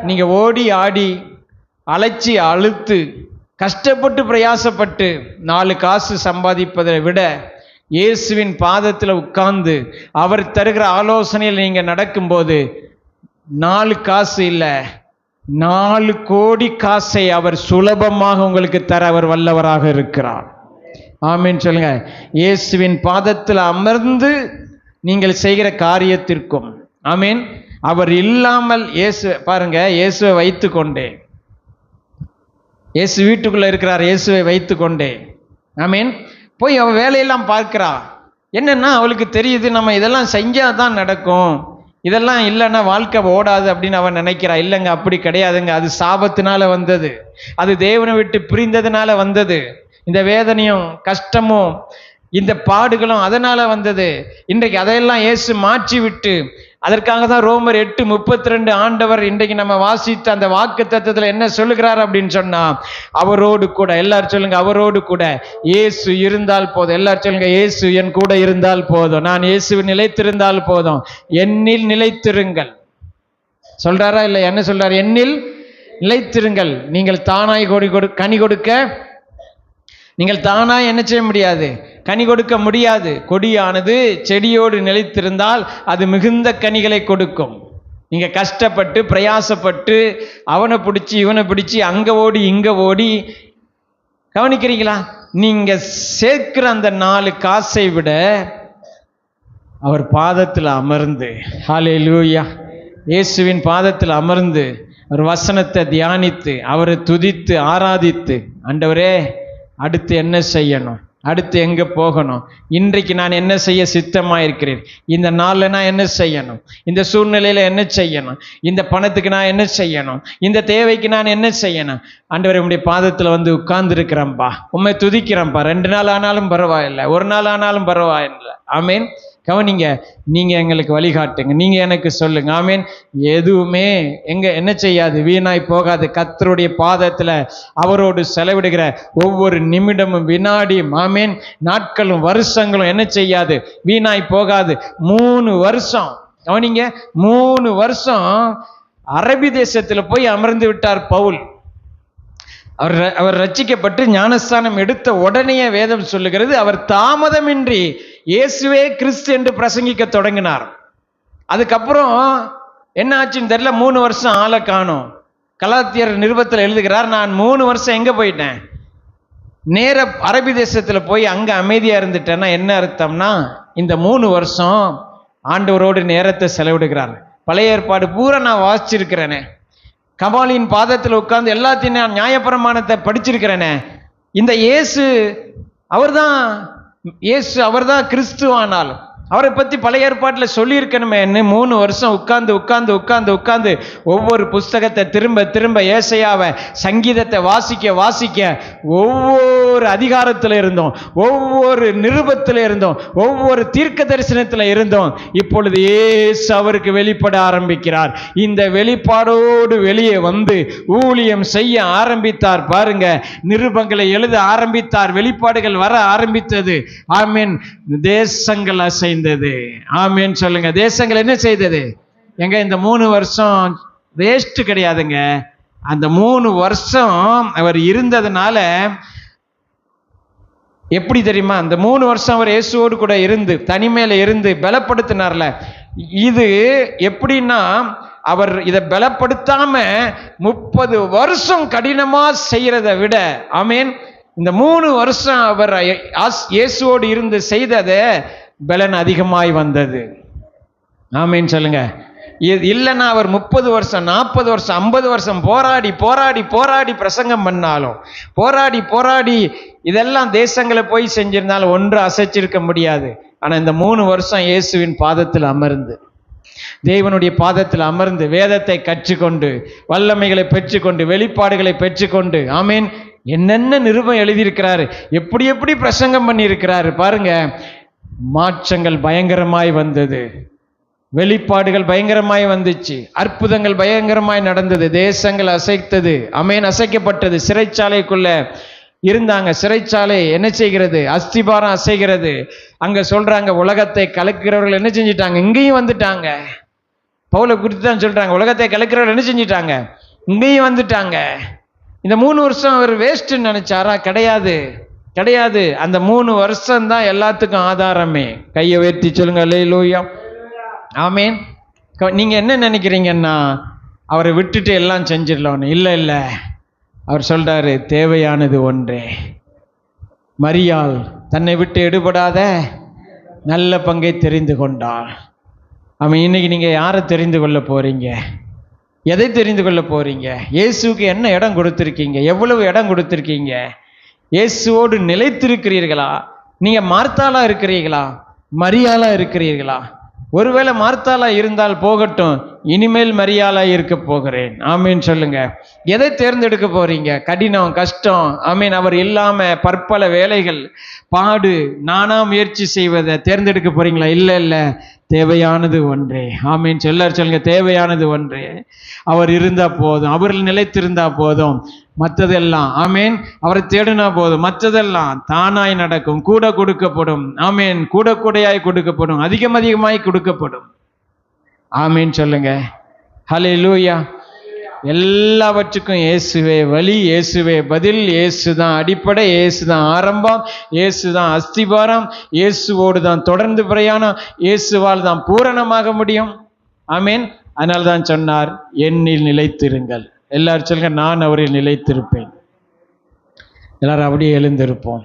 நீங்க ஓடி ஆடி அலைச்சி அழுத்து கஷ்டப்பட்டு பிரயாசப்பட்டு 4 காசு சம்பாதிப்பதை விட இயேசுவின் பாதத்தில் உட்கார்ந்து அவர் தருகிற ஆலோசனையில் நீங்க நடக்கும்போது 4 காசு இல்லை, 4 கோடி காசை அவர் சுலபமாக உங்களுக்கு தர அவர் வல்லவராக இருக்கிறார். ஆமீன் சொல்லுங்க. இயேசுவின் பாதத்தில் அமர்ந்து நீங்கள் செய்கிற காரியத்திற்கும், ஆமீன், அவர் இல்லாமல் இயேசு பாருங்க, இயேசுவை வைத்து கொண்டே, இயேசு வீட்டுக்குள்ள இருக்கிறார், இயேசுவை வைத்து கொண்டே, ஆமீன், போய் அவ வேலையெல்லாம் பார்க்கிறா. என்னன்னா அவளுக்கு தெரியுது நம்ம இதெல்லாம் செஞ்சாதான் நடக்கும், இதெல்லாம் இல்லைன்னா வாழ்க்கை ஓடாது அப்படின்னு அவன் நினைக்கிறா. இல்லைங்க, அப்படி கிடையாதுங்க. அது சாபத்தினால வந்தது, அது தேவனை விட்டு பிரிந்ததுனால வந்தது. இந்த வேதனையும் கஷ்டமும் இந்த பாடுகளும் அதனால வந்தது. இன்றைக்கு அதையெல்லாம் இயேசு மாற்றி விட்டு, அதற்காக தான் ரோமர் 8:32 ஆண்டவர் இன்றைக்கு நம்ம வாசித்த அந்த வாக்கு தத்துவத்தில் என்ன சொல்லுகிறார் அப்படின்னு சொன்னா, அவரோடு கூட, எல்லாரும் சொல்லுங்க அவரோடு கூட இயேசு இருந்தால் போதும். எல்லாரும் சொல்லுங்க இயேசு என் கூட இருந்தால் போதும், நான் இயேசுவில் நிலைத்திருந்தால் போதும், என்னில் நிலைத்திருங்கள் சொல்றாரா இல்லை? என்ன சொல்றாரு? என்னில் நிலைத்திருங்கள். நீங்கள் தானாய் கனி கொடுக்க, நீங்கள் தானாய் என்ன செய்ய முடியாது, கனி கொடுக்க முடியாது. கொடியானது செடியோடு நிலைத்திருந்தால் அது மிகுந்த கனிகளை கொடுக்கும். நீங்க கஷ்டப்பட்டு பிரயாசப்பட்டு அவனை பிடிச்சி இவனை பிடிச்சி அங்க ஓடி இங்க ஓடி, கவனிக்கிறீங்களா? நீங்க சேர்க்கிற அந்த 4 காசை விட அவர் பாதத்தில் அமர்ந்து, ஹல்லேலூயா, இயேசுவின் பாதத்தில் அமர்ந்து ஒரு வசனத்தை தியானித்து அவரை துதித்து ஆராதித்து, ஆண்டவரே அடுத்து என்ன செய்யணும், அடுத்து எங்கே போகணும், இன்றைக்கு நான் என்ன செய்ய சித்தமாக இருக்கிறேன், இந்த நாளில் நான் என்ன செய்யணும், இந்த சூழ்நிலையில் என்ன செய்யணும், இந்த பணத்துக்கு நான் என்ன செய்யணும், இந்த தேவைக்கு நான் என்ன செய்யணும், ஆண்டவரே உம்முடைய பாதத்தில் வந்து உட்கார்ந்துருக்கிறேன்ப்பா, உண்மை துதிக்கிறேன்ப்பா, 2 நாள் ஆனாலும் பரவாயில்லை, 1 நாள் ஆனாலும் பரவாயில்லை. ஆமீன். கவனிங்க, நீங்க எங்களுக்கு வழிகாட்டுங்க, நீங்க எனக்கு சொல்லுங்க. ஆமீன். எதுவுமே என்ன செய்யாது, வீணாய் போகாது. கர்த்தருடைய பாதத்துல அவரோடு செலவிடுகிற ஒவ்வொரு நிமிடமும் வினாடியும், ஆமீன், நாட்களும் வருஷங்களும் என்ன செய்யாது, வீணாய் போகாது. 3 வருஷம் அவனிங்க 3 வருஷம் அரபி தேசத்துல போய் அமர்ந்து விட்டார் பவுல். அவர் ரட்சிக்கப்பட்டு ஞானஸ்தானம் எடுத்த உடனே வேதம் சொல்லுகிறது, அவர் தாமதமின்றி இயேசுவே கிறிஸ்து என்று பிரசங்கிக்க தொடங்கினார். அதுக்கப்புறம் என்ன ஆச்சுன்னு தெரியல, 3 வருஷம் ஆளை காணோம். கலாத்தியர் நிருபத்தில் எழுதுகிறார், நான் 3 வருஷம் எங்க போயிட்டேன், நேர அரபி தேசத்துல போய் அங்க அமைதியா இருந்துட்டேன்னா என்ன அர்த்தம்னா, இந்த 3 வருஷம் ஆண்டவரோடு நேரத்தை செலவிடுகிறார். பழைய ஏற்பாடு பூரா நான் வாசிச்சிருக்கிறேனே, கபாலின் பாதத்தில் உட்கார்ந்து எல்லாத்தையும் நான் நியாயப்பிரமாணத்தை படிச்சிருக்கிறேனே. இந்த இயேசு அவர்தான் கிறிஸ்துவானால் அவரை பத்தி பழைய ஏற்பாட்டில் சொல்லியிருக்கணுமே. 3 வருஷம் உட்கார்ந்து ஒவ்வொரு புஸ்தகத்தை திரும்ப திரும்ப ஏசாயாவை சங்கீதத்தை வாசிக்க ஒவ்வொரு அதிகாரத்தில் இருந்தோம், ஒவ்வொரு நிருபத்தில் இருந்தோம், ஒவ்வொரு தீர்க்க தரிசனத்தில் இருந்தோம். இப்பொழுது இயேசு அவருக்கு வெளிப்பட ஆரம்பிக்கிறார். இந்த வெளிப்பாடோடு வெளியே வந்து ஊழியம் செய்ய ஆரம்பித்தார். பாருங்க, நிருபங்களை எழுத ஆரம்பித்தார், வெளிப்பாடுகள் வர ஆரம்பித்தது. ஆமென். தேசங்கள் அசைந்தது. ஆமென் சொல்லுங்க. தேசங்கள் என்ன செய்தது? எங்க இந்த 3 வருஷம் வேஸ்ட் கிடையாதுங்க. அந்த 3 வருஷம் அவர் இருந்ததுனால எப்படி தெரியுமா, அந்த 3 வருஷம் அவர் இயேசுவோடு கூட இருந்து தனிமையில இருந்து பலப்படுத்தினார்ல. இது எப்படின்னா, அவர் இதை பலப்படுத்தாம 30 வருஷம் கடினமா செய்யறதை விட, ஆமென், இந்த 3 வருஷம் அவர் இயேசுவோடு இருந்து செய்ததை பலன் அதிகமாய் வந்தது. ஆமென் சொல்லுங்க. இல்லைன்னா அவர் 30 வருஷம் 40 வருஷம் 50 வருஷம் போராடி பிரசங்கம் பண்ணாலும், போராடி இதெல்லாம் தேசங்களை போய் செஞ்சிருந்தாலும் ஒன்று அசைச்சிருக்க முடியாது. ஆனா இந்த 3 வருஷம் இயேசுவின் பாதத்தில் அமர்ந்து, தேவனுடைய பாதத்தில் அமர்ந்து வேதத்தை கற்றுக்கொண்டு, வல்லமைகளை பெற்றுக்கொண்டு, வெளிப்பாடுகளை பெற்றுக்கொண்டு, ஆமீன், என்னென்ன நிருபம் எழுதியிருக்கிறாரு, எப்படி பிரசங்கம் பண்ணி இருக்கிறாரு பாருங்க. மாற்றங்கள் பயங்கரமாய் வந்தது, வெளிப்பாடுகள் பயங்கரமாய் வந்துச்சு, அற்புதங்கள் பயங்கரமாய் நடந்தது, தேசங்கள் அசைத்தது. ஆமென். அசைக்கப்பட்டது. சிறைச்சாலைக்குள்ள இருந்தாங்க. சிறைச்சாலை என்ன செய்கிறது? அஸ்திபாரம் அசைகிறது. அங்க சொல்றாங்க, உலகத்தை கலக்கிறவர்கள் என்ன செஞ்சிட்டாங்க? இங்கேயும் வந்துட்டாங்க. பவுலை குறித்து தான் சொல்றாங்க, உலகத்தை கலக்கிறவர்கள் என்ன செஞ்சிட்டாங்க? இங்கேயும் வந்துட்டாங்க. இந்த 3 வருஷம் அவர் வேஸ்ட்ன்னு நினைச்சாரா? கிடையாது. அந்த 3 வருஷம் தான் எல்லாத்துக்கும் ஆதாரமே. கையை உயர்த்தி சொல்லுங்க, அல்லேலூயா. ஆமீன். நீங்க என்ன நினைக்கிறீங்கன்னா, அவரை விட்டுட்டு எல்லாம் செஞ்சிடலாம்? இல்ல. அவர் சொல்றாரு, தேவையானது ஒன்றே. மரியாள் தன்னை விட்டு எடுபடாத நல்ல பங்கை தெரிந்து கொண்டாள். ஆமாம். இன்னைக்கு நீங்க யாரை தெரிந்து கொள்ள போறீங்க? எதை தெரிந்து கொள்ள போறீங்க? இயேசுக்கு என்ன இடம் கொடுத்திருக்கீங்க? எவ்வளவு இடம் கொடுத்திருக்கீங்க? இயேசுவோடு நிலைத்திருக்கிறீர்களா? நீங்க மார்த்தாளா இருக்கிறீர்களா? மரியாளா இருக்கிறீர்களா? ஒருவேளை மார்த்தாளா இருந்தால் போகட்டும், இனிமேல் மரியாளா இருக்க போகிறேன். ஆமீன் சொல்லுங்க. எதை தேர்ந்தெடுக்க போறீங்க? கடினம், கஷ்டம், ஆமீன், அவர் இல்லாம பற்பல வேலைகள், பாடு, நானா முயற்சி செய்வதை தேர்ந்தெடுக்க போறீங்களா? இல்ல. தேவையானது ஒன்றே. ஆமீன். சொல்லுங்க, தேவையானது ஒன்றே. அவர் இருந்தா போதும், அவர்கள் நிலைத்திருந்தா போதும், மற்றதெல்லாம், ஆமீன், அவரை தேடினா போதும், மற்றதெல்லாம் தானாய் நடக்கும், கூட கொடுக்கப்படும். ஆமீன். கூடையாய் கொடுக்கப்படும், அதிகமாய் கொடுக்கப்படும். ஆமீன் சொல்லுங்க. ஹல்லேலூயா. எல்லாவற்றுக்கும் இயேசுவே வழி, இயேசுவே பதில், இயேசுதான் அடிப்படை, இயேசுதான் ஆரம்பம், இயேசுதான் அஸ்திபாரம், இயேசுவோடு தான் தொடர்ந்து பிரயாணம், இயேசுவால் தான் பூரணமாக முடியும். ஆமீன். அதனால தான் சொன்னார், என்னில் நிலைத்திருங்கள். எல்லாரும் சொல்லுங்க, நான் அவரில் நிலைத்திருப்பேன். எல்லாரும் அப்படியே எழுந்திருப்போம்.